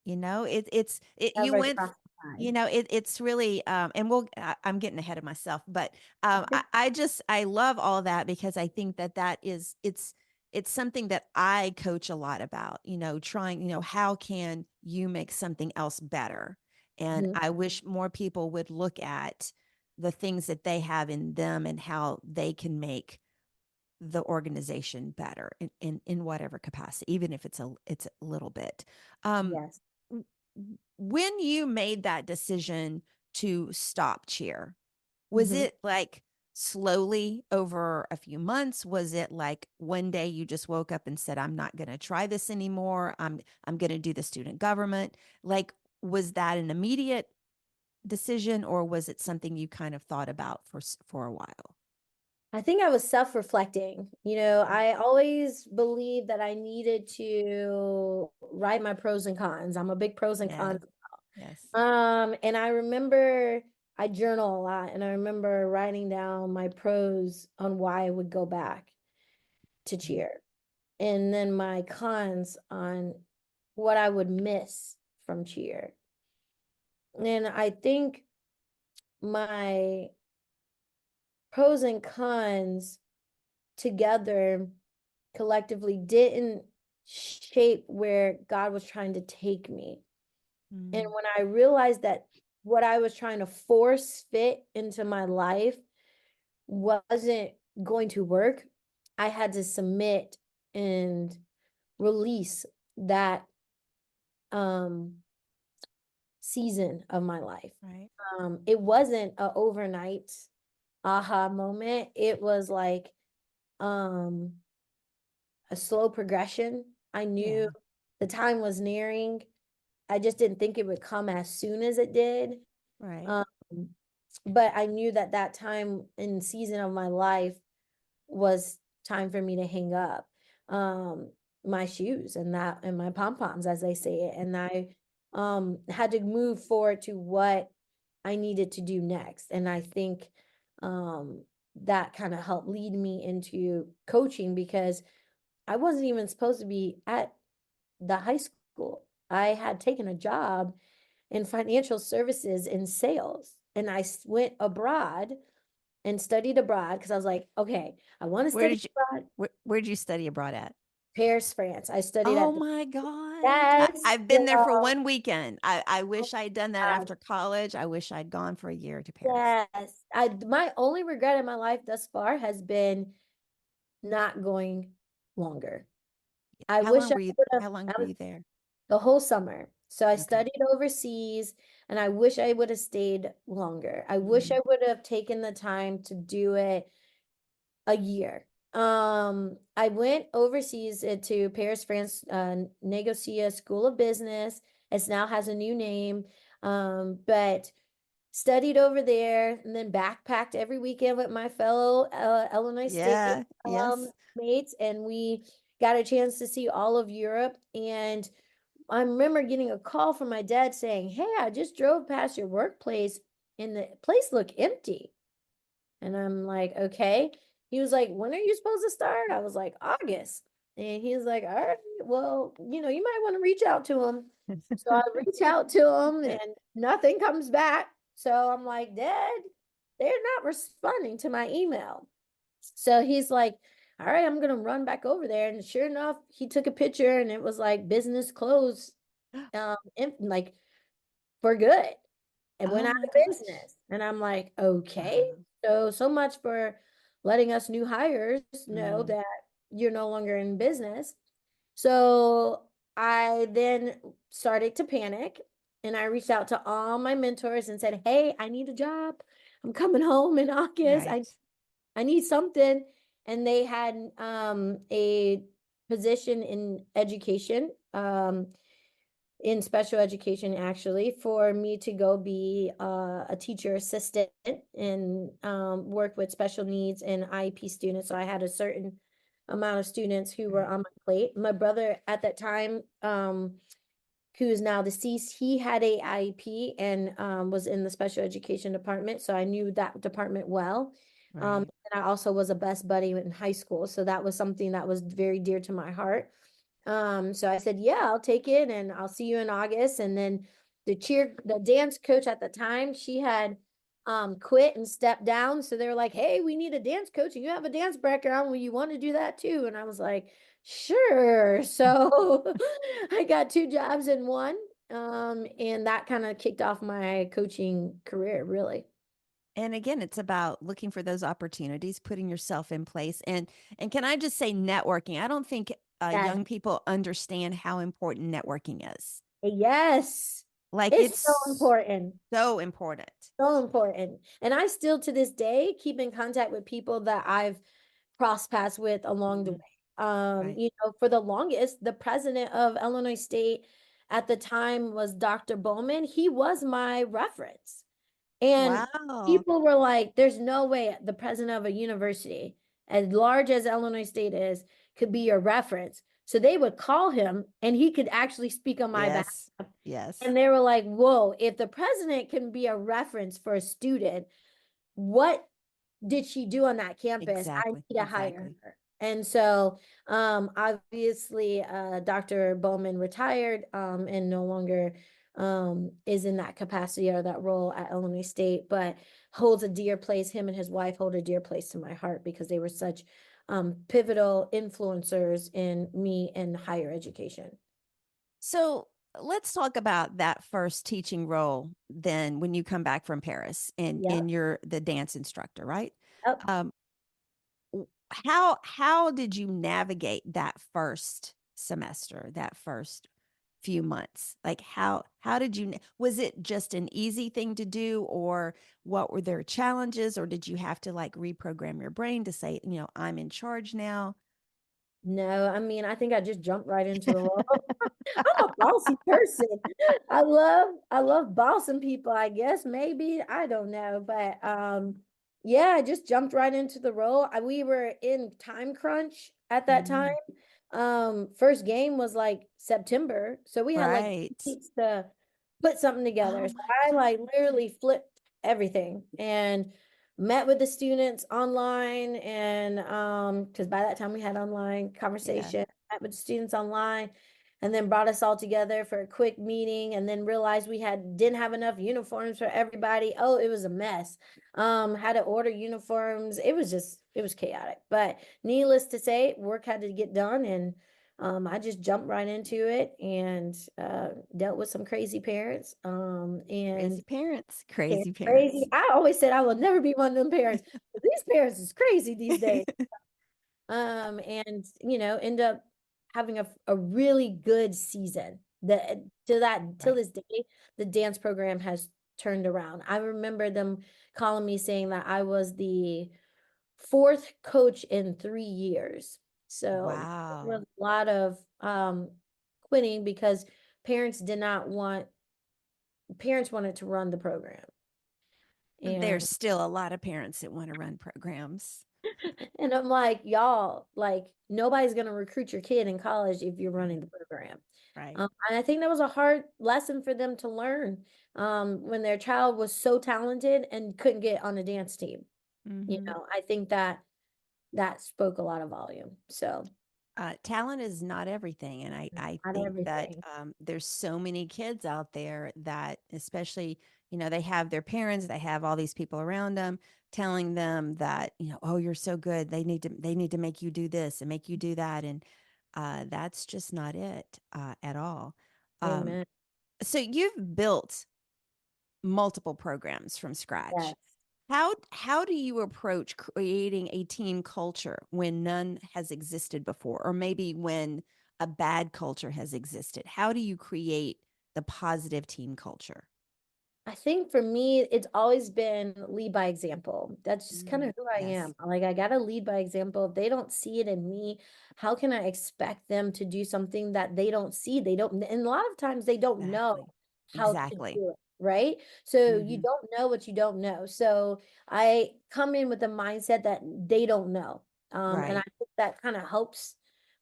You know, you Never went, crossed my you mind. know, it's really, and I'm getting ahead of myself, but I love all that because I think that it's something that I coach a lot about, you know, trying, you know, how can you make something else better? And Mhm. I wish more people would look at the things that they have in them and how they can make the organization better in whatever capacity, even if it's a little bit. Um, Yes. when you made that decision to stop cheer, was Mhm. it like slowly over a few months? Was it like one day you just woke up and said, I'm not going to try this anymore. I'm going to do the student government. Like, was that an immediate decision or was it something you kind of thought about for a while? I think I was self-reflecting. Mm. I always believed that I needed to write my pros and cons. I'm a big pros and Yes. cons. Yes. And I remember I journal a lot, and I remember writing down my pros on why I would go back to cheer, and then my cons on what I would miss from cheer. And I think my pros and cons together collectively didn't shape where God was trying to take me. And Mm, when I realized that what I was trying to force fit into my life wasn't going to work, I had to submit and release that um season of my life. right. It wasn't a overnight aha moment. It was like um a slow progression. I knew Yeah. the time was nearing. I just didn't think it would come as soon as it did. Right. Um, but I knew that that time and season of my life was time for me to hang up um, my shoes and my pom poms, as they say it, and I had to move forward to what I needed to do next. And I think um, that kind of helped lead me into coaching because I wasn't even supposed to be at the high school. I had taken a job in financial services in sales, and went abroad and studied abroad because I was like, okay, I want to Where study did you abroad. where did you study abroad at? Paris, France. I studied Oh at the my gosh. yes, I've been there for one weekend. I wish I had done that God, after college. I wish I'd gone for a year to Paris. yes. My only regret in my life thus far has been not going longer. I wish I would have How long were you there? the whole summer. So I Okay. studied overseas, and I wish I would have stayed longer. I wish Mm, I would have taken the time to do it a year. I went overseas to Paris, France, Negocia School of Business. It now has a new name. But studied over there and then backpacked every weekend with my fellow Illinois State yeah, yes. mates, and we got a chance to see all of Europe. And I remember getting a call from my dad saying, "Hey, I just drove past your workplace and the place looked empty." And I'm like, "Okay." He was like, "When are you supposed to start?" I was like, "August." And he was like, "All right, well, you might want to reach out to him." So I reach out to him and nothing comes back. So I'm like, "Dad, they're not responding to my email." So he's like, "All right, I'm gonna run back over there." And sure enough, he took a picture and it was like business closed, like for good. It went Oh out my of gosh. business. And I'm like, "Okay." So much for letting us new hires know Mm, that you're no longer in business. So I then started to panic and I reached out to all my mentors and said, "Hey, I need a job. I'm coming home in August. right. I need something." And they had a position in special education actually, for me to go be a teacher assistant and work with special needs and IEP students. So I had a certain amount of students who were Right. on my plate. My brother at that time, who is now deceased, he had a IEP and was in the special education department. So I knew that department well. Right. And I also was a best buddy in high school. So that was something that was very dear to my heart. So I said, yeah, I'll take it and I'll see you in August. And then the dance coach at the time, she had quit and stepped down. So they were like, hey, we need a dance coach and you have a dance background. Will you want to do that too? And I was like, sure. So I got two jobs in one. And that kind of kicked off my coaching career, really. And again, it's about looking for those opportunities, putting yourself in place. And can I just say networking? I don't think Yes. young people understand how important networking is. Yes. Like It's so it's important. so important. So important. And I still to this day keep in contact with people that I've crossed paths with along the way. Mhm. Right. For the longest, the president of Illinois State at the time was Dr. Bowman. He was my reference. And Wow. people were like, there's no way the president of a university, as large as Illinois State is, could be your reference. So they would call him and he could actually speak on my behalf. Yes. Yes. And they were like, whoa, if the president can be a reference for a student, what did she do on that campus? I Exactly. need to hire Exactly. her. And so obviously Dr. Bowman retired and no longer is in that capacity or that role at Illinois State, but holds a dear place. Him and his wife hold a dear place in my heart because they were such pivotal influencers in me in higher education. So let's talk about that first teaching role then when you come back from Paris and Yep. you're the dance instructor, right? Yep. Um, how did you navigate that first semester, that first few months? Like how did you was it just an easy thing to do, or what were there challenges, or did you have to like reprogram your brain to say, I'm in charge now? No, I mean, I think I just jumped right into the role. I'm a bossy person. I love bossing people, I guess. Maybe. I don't know. But yeah, I just jumped right into the role. We were in time crunch at that time. Mhm. First game was like September. So we had like Right. weeks to put something together. Oh So my I like gosh. literally flipped everything and met with the students online and because by that time we had online Yeah. conversation, met with the students online and then brought us all together for a quick meeting and then realized we didn't have enough uniforms for everybody. Oh, it was a mess. Had to order uniforms. It was chaotic. But needless to say, work had to get done and I just jumped right into it and dealt with some crazy parents. And Crazy parents. yeah, Crazy crazy. parents. I always said I will never be one of them parents. But these parents is crazy these days. And end up having a really good season. Till Right. this day, the dance program has turned around. I remember them calling me saying that I was the fourth coach in 3 years. So there was Wow. a lot of quitting because parents wanted to run the program. And There's still a lot of parents that want to run programs. And I'm like, y'all, like nobody's gonna recruit your kid in college if you're running Right. the program. Right. And I think that was a hard lesson for them to learn when their child was so talented and couldn't get on a dance team. Hmm. I think that spoke a lot of volume. So Talent is not everything. And I not think that everything. there's so many kids out there that, especially, they have their parents, they have all these people around them telling them that, oh, you're so good. They need to make you do this and make you do that. And that's just not it at all. Um, Amen. so you've built multiple programs from Yes. scratch. How do you approach creating a team culture when none has existed before, or maybe when a bad culture has existed? How do you create the positive team culture? I think for me, it's always been lead by example. That's just kind of who I Yes, am. Like, I got to lead by example. If they don't see it in me, how can I expect them to do something that they don't see? They don't, and a lot of times they don't know exactly. how to Exactly. do it, right? So you Mhm. don't know what you don't know. So I come in with the mindset that they don't know. And I Right, think that kind of helps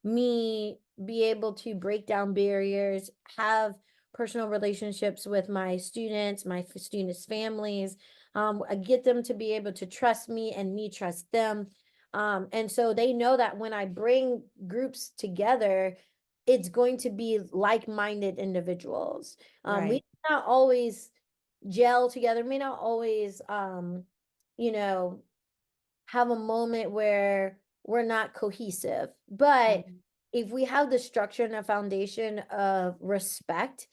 me be able to break down barriers, have personal relationships with my students, my students' families. I get them to be able to trust me and me trust them. And so they know that when I bring groups together, it's going to be like-minded individuals. We right. may not always gel together, may not always, you know, have a moment where we're not cohesive. But Mhm. if we have the structure and a foundation of respect,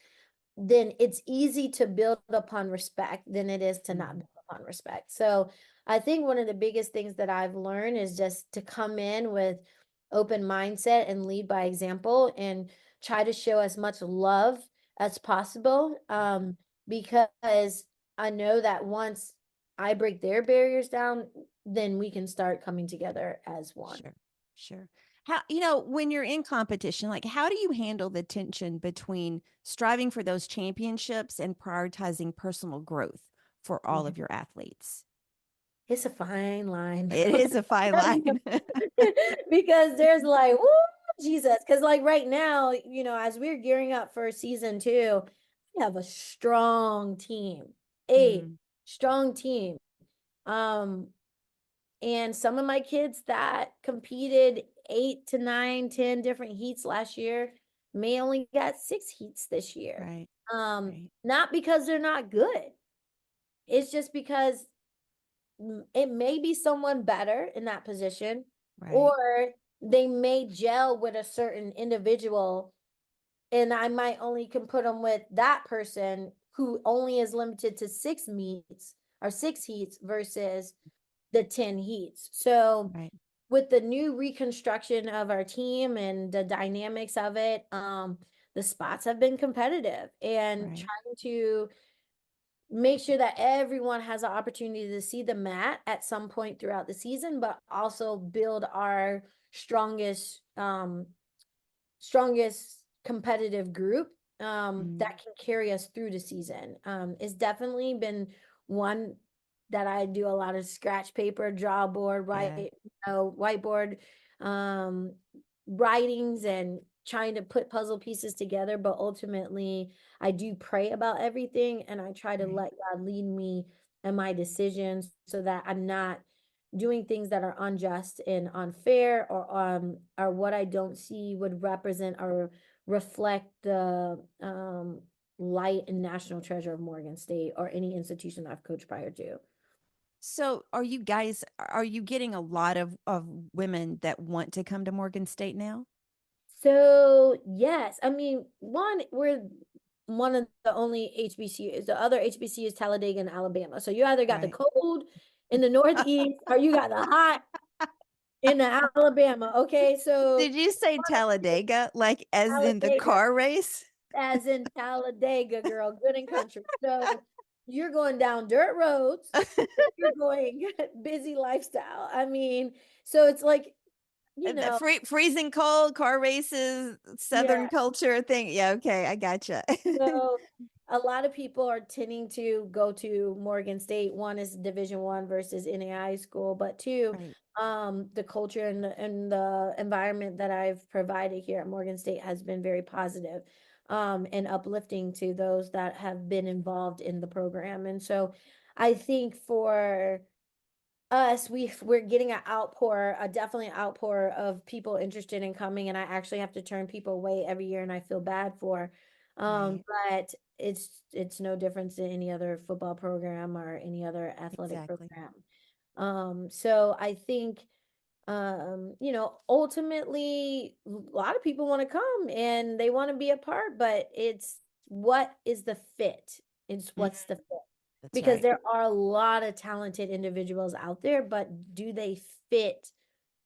then it's easy to build upon respect than it is to not Mhm. build upon respect. So I think one of the biggest things that I've learned is just to come in with open mindset and lead by example and try to show as much love as possible. Because I know that once I break their barriers down, then we can start coming together as one. Sure, sure. When you're in competition, like how do you handle the tension between striving for those championships and prioritizing personal growth for all Yeah. of your athletes? It's a fine line. It is a fine line. Because there's like, woo, Jesus. Because like right now, as we're gearing up for season two, we have a strong team, a Mm, strong team. Um, and some of my kids that competed 8 to 9, 10 different heats last year may only got 6 heats this year. right, right, Not because they're not good. It's just because it may be someone better in that position, right, or they may gel with a certain individual, and I might only can put them with that person who only is limited to 6 meets or 6 heats versus the 10 heats. So right. with the new reconstruction of our team and the dynamics of it, the spots have been competitive, and Right. trying to make sure that everyone has an opportunity to see the mat at some point throughout the season, but also build our strongest competitive group Mm, that can carry us through the season. It's definitely been one that I do a lot of scratch paper, draw board, yeah, whiteboard um, writings, and trying to put puzzle pieces together. But ultimately, I do pray about everything, and I try to right. let God lead me in my decisions so that I'm not doing things that are unjust and unfair, or what I don't see would represent or reflect the light and national treasure of Morgan State or any institution I've coached prior to. So, are you getting a lot of women that want to come to Morgan State now? So yes, I mean, we're one of the only HBCUs. The other HBCU is Talladega in Alabama. So you either got the Right. cold in the Northeast or you got the hot in the Alabama. Okay, so Did you say Talladega, like as in the Talladega, car race? as in Talladega, girl, good and country. So you're going down dirt roads, you're going busy lifestyle. I mean, so it's like, you The know, freezing cold, car races, yeah. Southern culture thing. Yeah, okay, I gotcha. So a lot of people are tending to go to Morgan State. One is Division I versus NAI school, but two, Right, the culture and the environment that I've provided here at Morgan State has been very positive, and uplifting to those that have been involved in the program. And so I think for us, we're getting an outpour, a definitely outpour of people interested in coming, and I actually have to turn people away every year, and I feel bad for. right. But it's no difference than any other football program or any other athletic Exactly. program. So I think ultimately a lot of people want to come and they want to be a part, but it's what is the fit? It's Mm, what's the fit? That's because right. there are a lot of talented individuals out there, but do they fit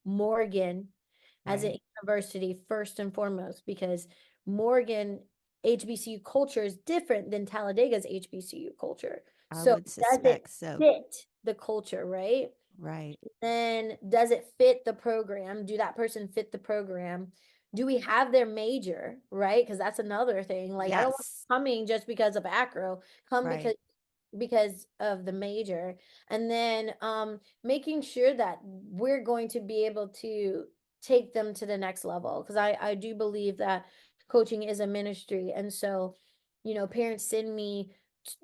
Morgan as a Right. university first and foremost? Because Morgan HBCU culture is different than Talladega's HBCU culture. I So would does it suspect so. fit the culture, right? Right. Then does it fit the program? Do that person fit the program? Do we have their major, right? Because that's another thing. Like, I don't want Yes. coming just because of acro, come Right. because of the major. And then making sure that we're going to be able to take them to the next level, because I do believe that coaching is a ministry. And so, parents send me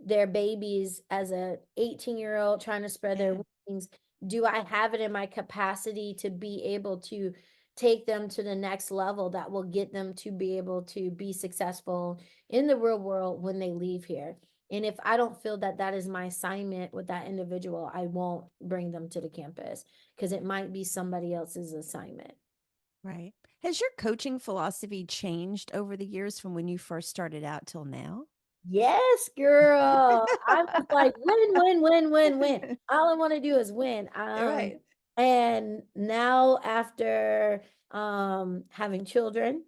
their babies as a 18-year-old trying to spread their Yeah. wings. Do I have it in my capacity to be able to take them to the next level that will get them to be able to be successful in the real world when they leave here? And if I don't feel that that is my assignment with that individual, I won't bring them to the campus, because it might be somebody else's assignment. Right. Has your coaching philosophy changed over the years from when you first started out till now? Yes, girl. I'm just like, win, win, win, win, win. All I want to do is win. Right. And now after having children,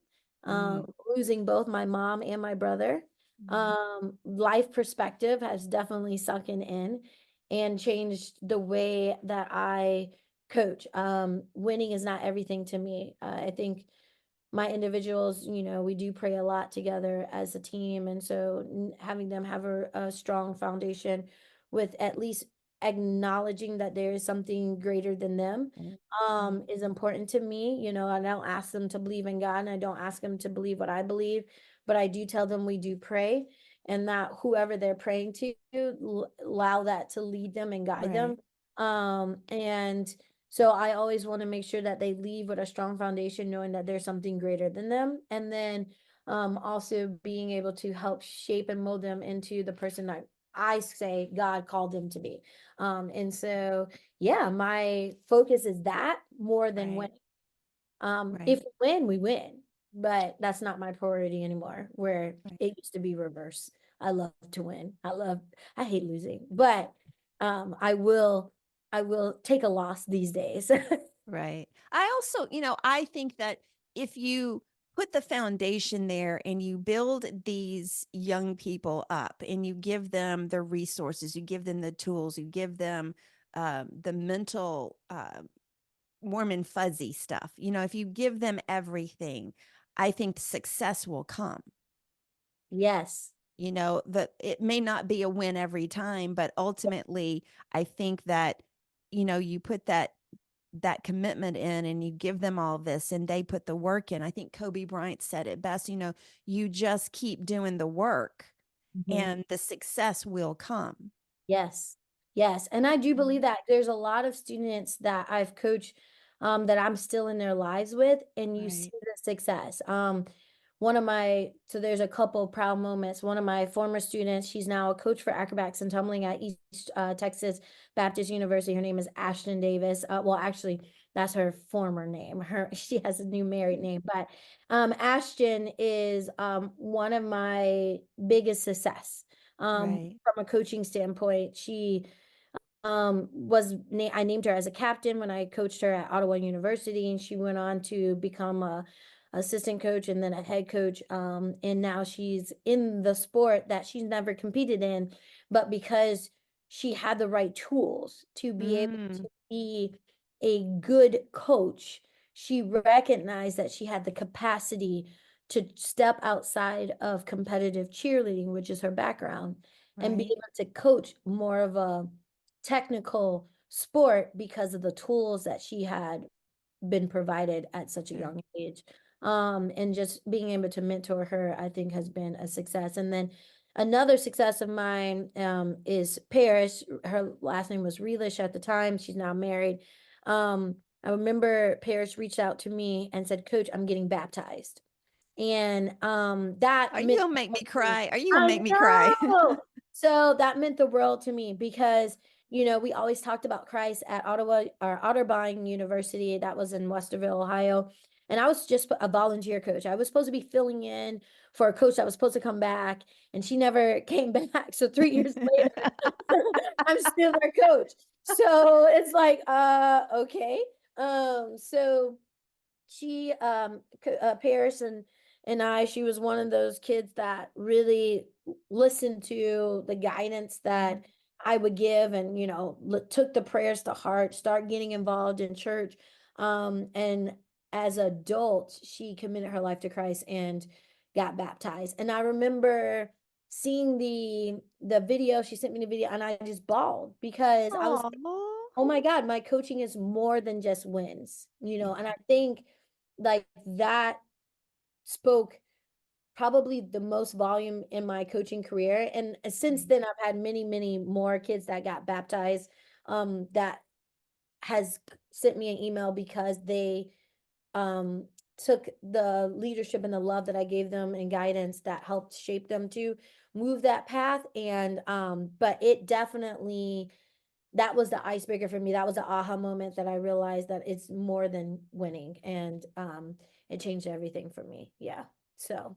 Mm, losing both my mom and my brother, mm, life perspective has definitely sunken in and changed the way that I coach. Winning is not everything to me. I think my individuals, we do pray a lot together as a team. And so having them have a strong foundation with at least acknowledging that there is something greater than them mm, mm. is important to me. I don't ask them to believe in God, and I don't ask them to believe what I believe, but I do tell them we do pray, and that whoever they're praying to, allow that to lead them and guide Right. them. And so I always want to make sure that they leave with a strong foundation, knowing that there's something greater than them. And then also being able to help shape and mold them into the person that I say God called them to be. And so, yeah, my focus is that more than Right. winning. If Right. we win, we win, but that's not my priority anymore, where Right. it used to be reverse. I love to win. I hate losing, but I will take a loss these days. Right. I also, I think that if you put the foundation there and you build these young people up and you give them the resources, you give them the tools, you give them the mental warm and fuzzy stuff, if you give them everything, I think success will come. Yes. That it may not be a win every time, but ultimately, I think that, you put that commitment in and you give them all this and they put the work in. I think Kobe Bryant said it best, you just keep doing the work Mhm. and the success will come. Yes. Yes. And I do Mhm. believe that there's a lot of students that I've coached that I'm still in their lives with, and you see Right. the success. So there's a couple of proud moments. One of my former students, she's now a coach for acrobatics and tumbling at East Texas Baptist University. Her name is Ashton Davis. Well, actually, that's her former name. She has a new married name, but Ashton is one of my biggest success. Right. From a coaching standpoint, she I named her as a captain when I coached her at Ottawa University, and she went on to become a assistant coach and then a head coach. And now she's in the sport that she's never competed in, but because she had the right tools to be able Mm, to be a good coach, she recognized that she had the capacity to step outside of competitive cheerleading, which is her background, and be right. able to coach more of a technical sport because of the tools that she had been provided at such a Sure. young age. And just being able to mentor her, I think, has been a success. And then another success of mine is Paris. Her last name was Relish at the time. She's now married. I remember Paris reached out to me and said, Coach, I'm getting baptized. And that Are you meant gonna the make me world to me. cry? Are you gonna I make me cry? know. So that meant the world to me because, we always talked about Christ at Ottawa or Otterbein University. That was in Westerville, Ohio. And I was just a volunteer coach. I was supposed to be filling in for a coach that was supposed to come back, and she never came back. So 3 years later, I'm still their coach. So it's like, okay. So she Paris and I, she was one of those kids that really listened to the guidance that I would give, and took the prayers to heart, start getting involved in church. And as an adult, she committed her life to Christ and got baptized. And I remember seeing the video. She sent me the video, and I just bawled because I was, Oh, oh my God, my coaching is more than just wins, and I think like that spoke probably the most volume in my coaching career. And since then, I've had many, many more kids that got baptized, that has sent me an email because they um took the leadership and the love that I gave them and guidance that helped shape them to move that path. And but it definitely, that was the icebreaker for me. That was the aha moment that I realized that it's more than winning. And it changed everything for me. Yeah. So,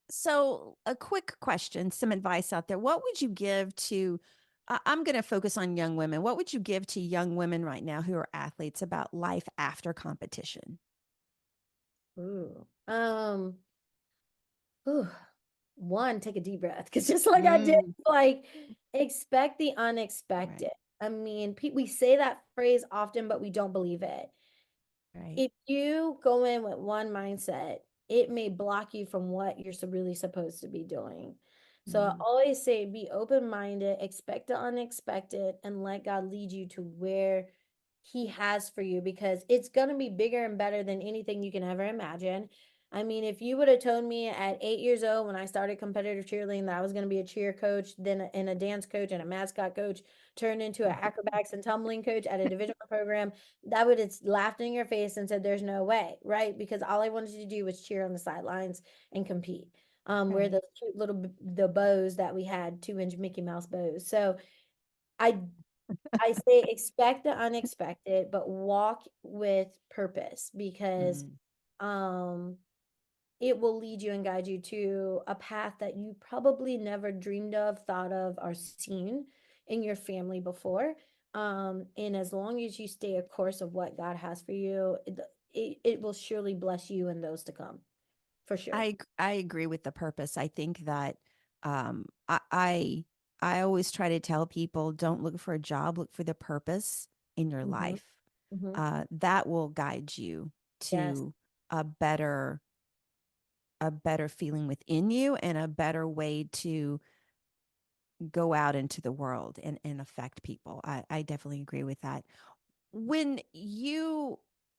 so a quick question, some advice out there. What would you give to, I'm going to focus on young women. What would you give to young women right now who are athletes about life after competition? ooh. Ooh, one, take a deep breath, because just like I did, Mm, like, expect the right, unexpected. I mean, we say that phrase often, but we don't believe it. right. If you go in with one mindset, it may block you from what you're really supposed to be doing. So I Mm, always say be open-minded, expect the unexpected, and let God lead you to where He has for you, because it's going to be bigger and better than anything you can ever imagine. I mean, if you would have told me at 8 years old when I started competitive cheerleading that I was going to be a cheer coach, then and a dance coach and a mascot coach, turned into an acrobatics and tumbling coach at a division program, that would have laughed in your face and said, "There's no way," right? Because all I wanted to do was cheer on the sidelines and compete. Wear right. those cute little the bows that we had, 2-inch Mickey Mouse bows. So I I say expect the unexpected, but walk with purpose, because Mm. um it will lead you and guide you to a path that you probably never dreamed of, thought of, or seen in your family before. And as long as you stay a course of what God has for you, it will surely bless you and those to come, for sure. I agree with the purpose. I think that um, I, I I always try to tell people don't look for a job, look for the purpose in your Mm-hmm. life. Mm-hmm. That will guide you Yes. to a better a better feeling within you and a better way to go out into the world and affect people. I definitely agree with that. When you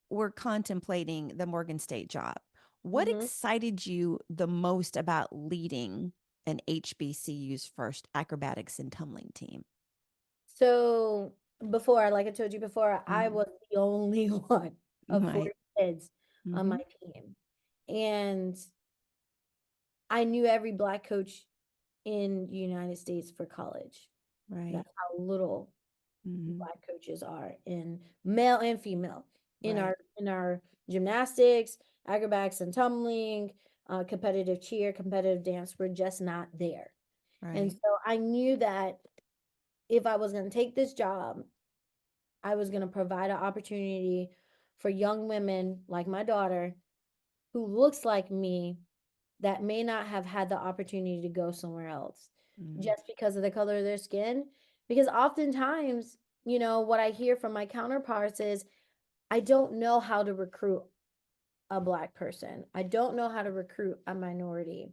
were contemplating the Morgan State job, what Mm-hmm. excited you the most about leading an HBCU's first acrobatics and tumbling team? So before, like I told you before, I Mhm. was the only one of four Right. kids on my Mhm. team. And I knew every Black coach in the United States for college. Right. That's how little Mhm. Black coaches are, in male and female, in Right. our gymnastics, acrobatics and tumbling, competitive cheer, competitive dance. We're just not there. And Right. so I knew that if I was going to take this job, I was going to provide an opportunity for young women like my daughter who looks like me, that may not have had the opportunity to go somewhere else Mm. just because of the color of their skin. Because oftentimes, what I hear from my counterparts is, I don't know how to recruit a Black person. I don't know how to recruit a minority.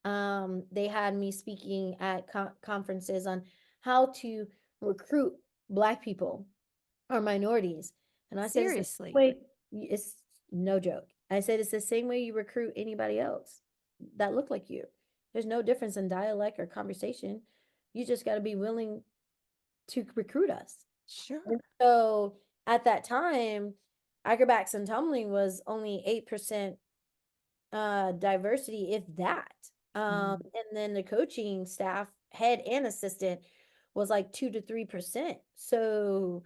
They had me speaking at conferences on how to recruit Black people or minorities. And I said, it's the same Seriously. way, it's no joke. I said, it's the same way you recruit anybody else that look like you. There's no difference in dialect or conversation. You just got to be willing to recruit us. And Sure. so at that time, acrobatics and tumbling was only 8% diversity, if that. Mm. And then the coaching staff, head and assistant, was like 2 to 3%. So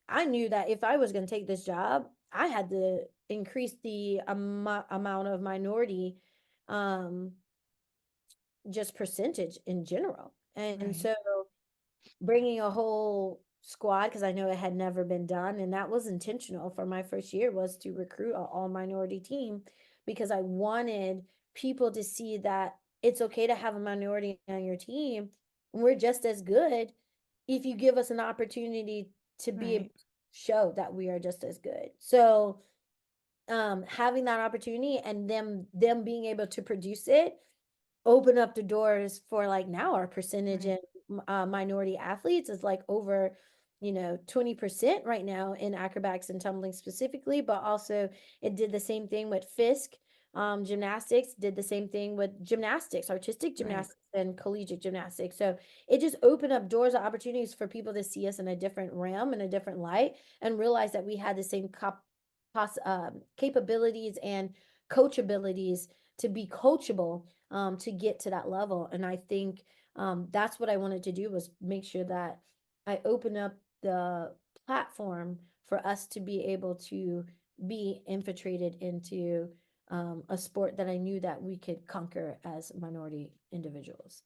I knew that if I was going to take this job, I had to increase the amount of minority, um, just percentage in general. And Right. so bringing a whole squad, because I know it had never been done, and that was intentional for my first year, was to recruit an all minority team, because I wanted people to see that it's okay to have a minority on your team. And we're just as good if you give us an opportunity to be able Right. to show that we are just as good. So having that opportunity and them being able to produce it open up the doors for, like, now our percentage in Right. minority athletes is like over 20% right now in acrobatics and tumbling specifically, but also it did the same thing with Fisk. Gymnastics did the same thing with gymnastics, artistic Right. gymnastics and collegiate gymnastics. So it just opened up doors of opportunities for people to see us in a different realm, in a different light, and realize that we had the same capabilities and coachabilities to be coachable, to get to that level. And I think that's what I wanted to do, was make sure that I open up the platform for us to be able to be infiltrated into a sport that I knew that we could conquer as minority individuals.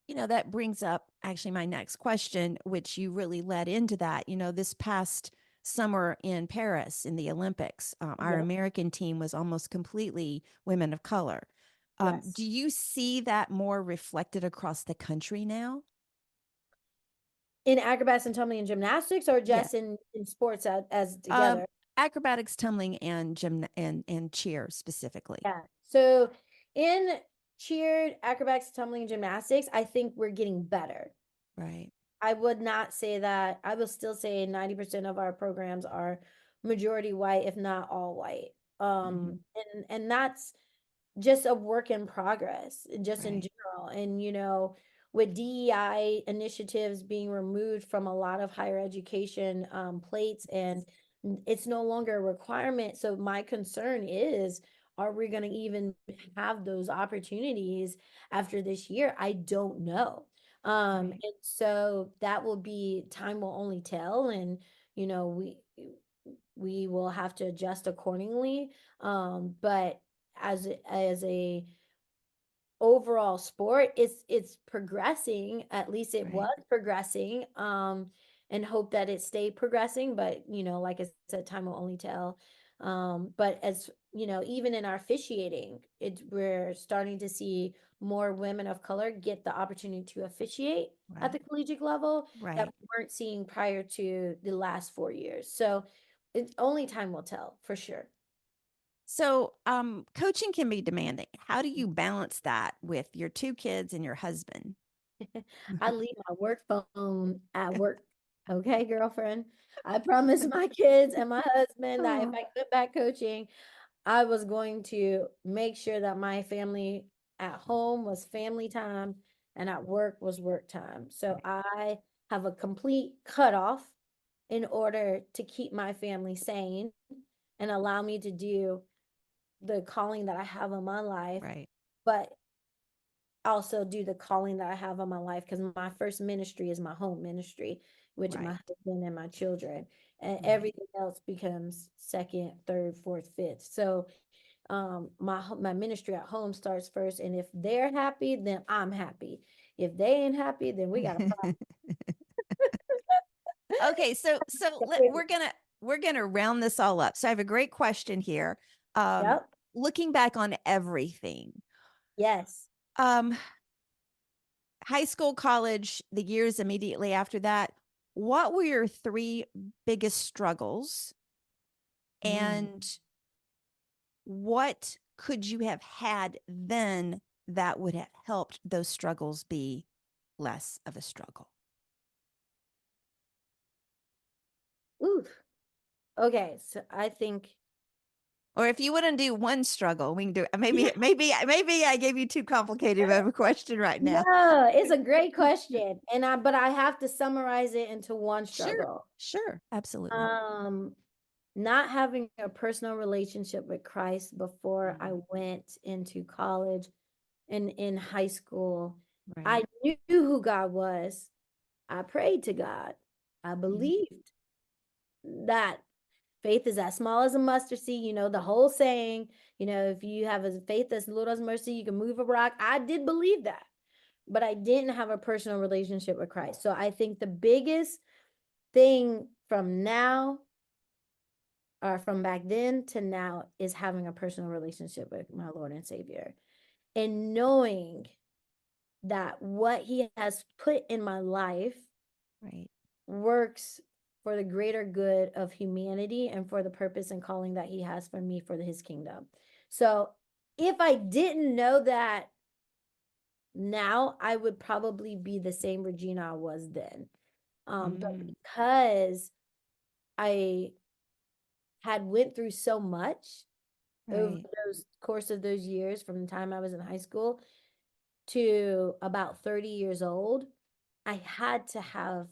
That brings up actually my next question, which you really led into that. This past summer in Paris in the Olympics, our Yep. American team was almost completely women of color. Yes. Do you see that more reflected across the country now? In acrobatics and tumbling and gymnastics, or Yeah. just in sports as Um, together? Acrobatics, tumbling, and gym and cheer specifically. Yeah. So in cheer, acrobatics, tumbling, gymnastics, I think we're getting better. Right. I would not say that. I will still say 90% of our programs are majority white, if not all white. Hmm. And that's just a work in progress, just in Right. general. And, with DEI initiatives being removed from a lot of higher education plates, and it's no longer a requirement. So my concern is, are we going to even have those opportunities after this year? I don't know. Right. And so that will be, time will only tell. And, you know, we will have to adjust accordingly. But as a overall sport, it's progressing. At least it was Right. progressing. And hope that it stayed progressing. But like I said, time will only tell. But as even in our officiating, we're starting to see more women of color get the opportunity to officiate at Right. the collegiate level that Right. we weren't seeing prior to the last 4 years. So it's only time will tell for sure. So, coaching can be demanding. How do you balance that with your two kids and your husband? I leave my work phone at work. Okay, girlfriend. I promised my kids and my husband that if Oh, I went back coaching, I was going to make sure that my family at home was family time and at work was work time. So right. I have a complete cutoff in order to keep my family sane and allow me to do the calling that I have on my life, Right. but also do the calling that I have on my life, because my first ministry is my home ministry, which my Right. husband and my children, and Right. everything else becomes second, third, fourth, fifth. So my ministry at home starts first, and if they're happy, then I'm happy. If they ain't happy, then we got a Okay, so problem. we're gonna round this all up. So I have a great question here. Um, Yep. Looking back on everything, Yes. um, high school, college, the years immediately after that, what were your three biggest struggles, Mm. and what could you have had then that would have helped those struggles be less of a struggle? Ooh. Okay, so I think, Or if you wouldn't do one struggle, we can do yeah. maybe I gave you too complicated of a question right now. No, it's a great question. But I have to summarize it into one Sure, struggle. sure, absolutely. Um, Not having a personal relationship with Christ before I Mm, went into college and in high school. I right. knew who God was. I prayed to God. I Mhm. believed that Faith is as small as a mustard seed, the whole saying, if you have a faith that's little as mustard seed, you can move a rock. I did believe that, but I didn't have a personal relationship with Christ. So I think the biggest thing from now, or from back then to now, is having a personal relationship with my Lord and Savior, and knowing that what he has put in my life Right. works for the greater good of humanity and for the purpose and calling that he has for me for his kingdom. So if I didn't know that now, I would probably be the same Regina I was then. But Mm, because I had went through so much over right. those course of those years, from the time I was in high school to about 30 years old, I had to have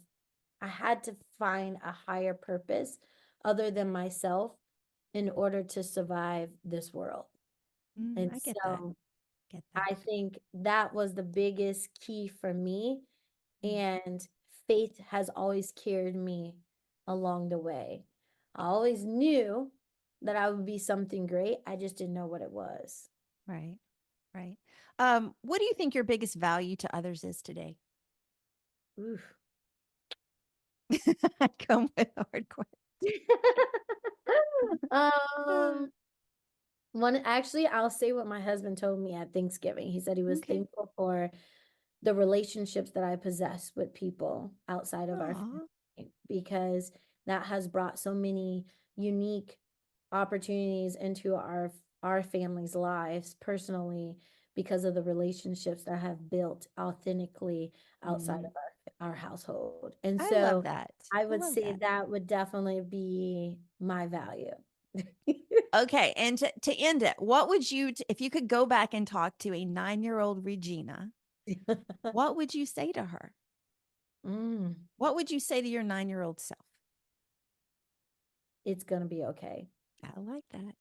I had to find a higher purpose other than myself in order to survive this world. And I get that. so Get that. I think that was the biggest key for me. Mm, And faith has always carried me along the way. I always knew that I would be something great. I just didn't know what it was. right. Right. What do you think your biggest value to others is today? Oof. Come with hard question. um, one actually, I'll say what my husband told me at Thanksgiving. He said he was Okay. thankful for the relationships that I possess with people outside of our Aw. family, because that has brought so many unique opportunities into our family's lives personally, because of the relationships that I have built authentically outside Mm, of our household. And I love so that. I I would love say that. that would definitely be my value. Okay. And to end it, what would you, if you could go back and talk to a 9-year-old Regina, what would you say to her? Mm, What would you say to your 9-year-old self? it's gonna be okay. I like that.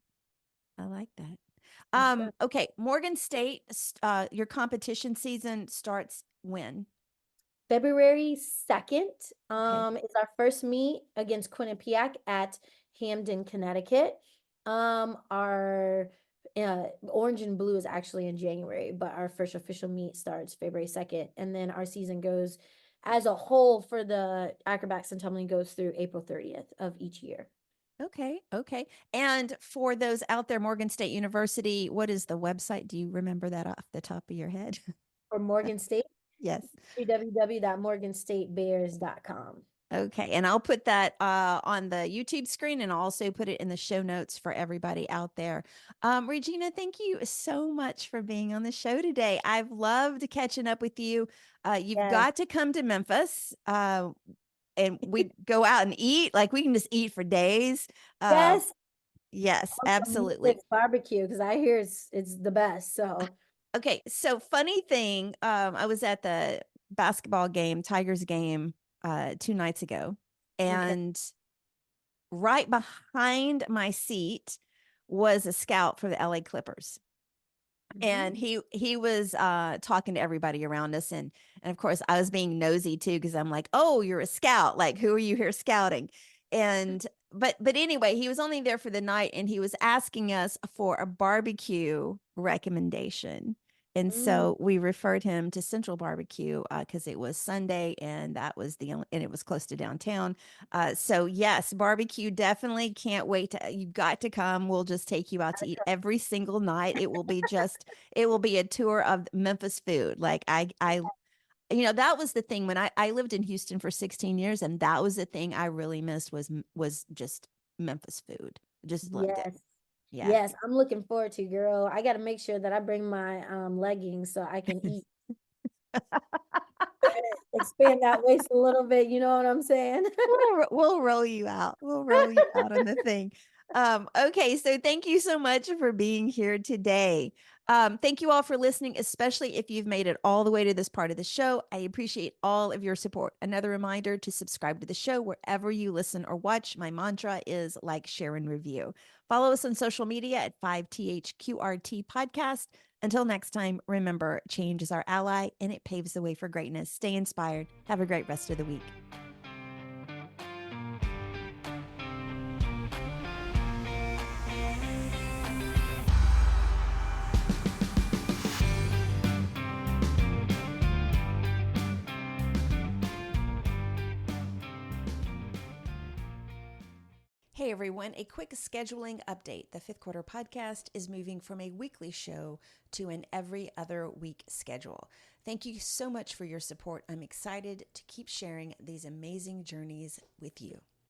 I like that. It's gonna Okay. Morgan State, your competition season starts when? February 2nd, Okay. is our first meet against Quinnipiac at Hamden, Connecticut. Our orange and blue is actually in January, but our first official meet starts February 2nd. And then our season goes as a whole for the acrobatics and tumbling goes through April 30th of each year. Okay. Okay. And for those out there, Morgan State University, what is the website? Do you remember that off the top of your head? For Morgan State, Yes. www.morganstatebears.com. Okay. And I'll put that on the YouTube screen and I'll also put it in the show notes for everybody out there. Regina, thank you so much for being on the show today. I've loved catching up with you. You've Yes. got to come to Memphis. And we go out and eat. Like we can just eat for days. Uh, Yes. yes, On some absolutely. Memphis barbecue, because I hear it's the best. So Okay, so funny thing, I was at the basketball game, Tigers game, 2 nights ago, okay. and right behind my seat was a scout for the LA Clippers. And Mhm. he was talking to everybody around us, and of course I was being nosy too because I'm like, "Oh, you're a scout. Like who are you here scouting?" And but anyway, he was only there for the night and he was asking us for a barbecue recommendation. And Mm. so we referred him to Central Barbecue because it was Sunday and that was the only, and it was close to downtown. So yes, barbecue definitely can't wait to, you've got to come. We'll just take you out to eat every single night. It will be just, it will be a tour of Memphis food. Like that was the thing when I lived in Houston for 16 years, and that was the thing I really missed was just Memphis food. Just loved it. Yes. Yeah. Yes, I'm looking forward to, girl. I got to make sure that I bring my leggings so I can eat, expand that waist a little bit. You know what I'm saying? We'll roll you out. We'll roll you out on the thing. Okay, so thank you so much for being here today. Thank you all for listening, especially if you've made it all the way to this part of the show. I appreciate all of your support. Another reminder to subscribe to the show wherever you listen or watch. My mantra is like, share, and review. Follow us on social media at 5THQRT Podcast. Until next time, remember, change is our ally and it paves the way for greatness. Stay inspired. Have a great rest of the week. Hey everyone, a quick scheduling update. The fifth quarter podcast is moving from a weekly show to an every other week schedule. Thank you so much for your support. I'm excited to keep sharing these amazing journeys with you.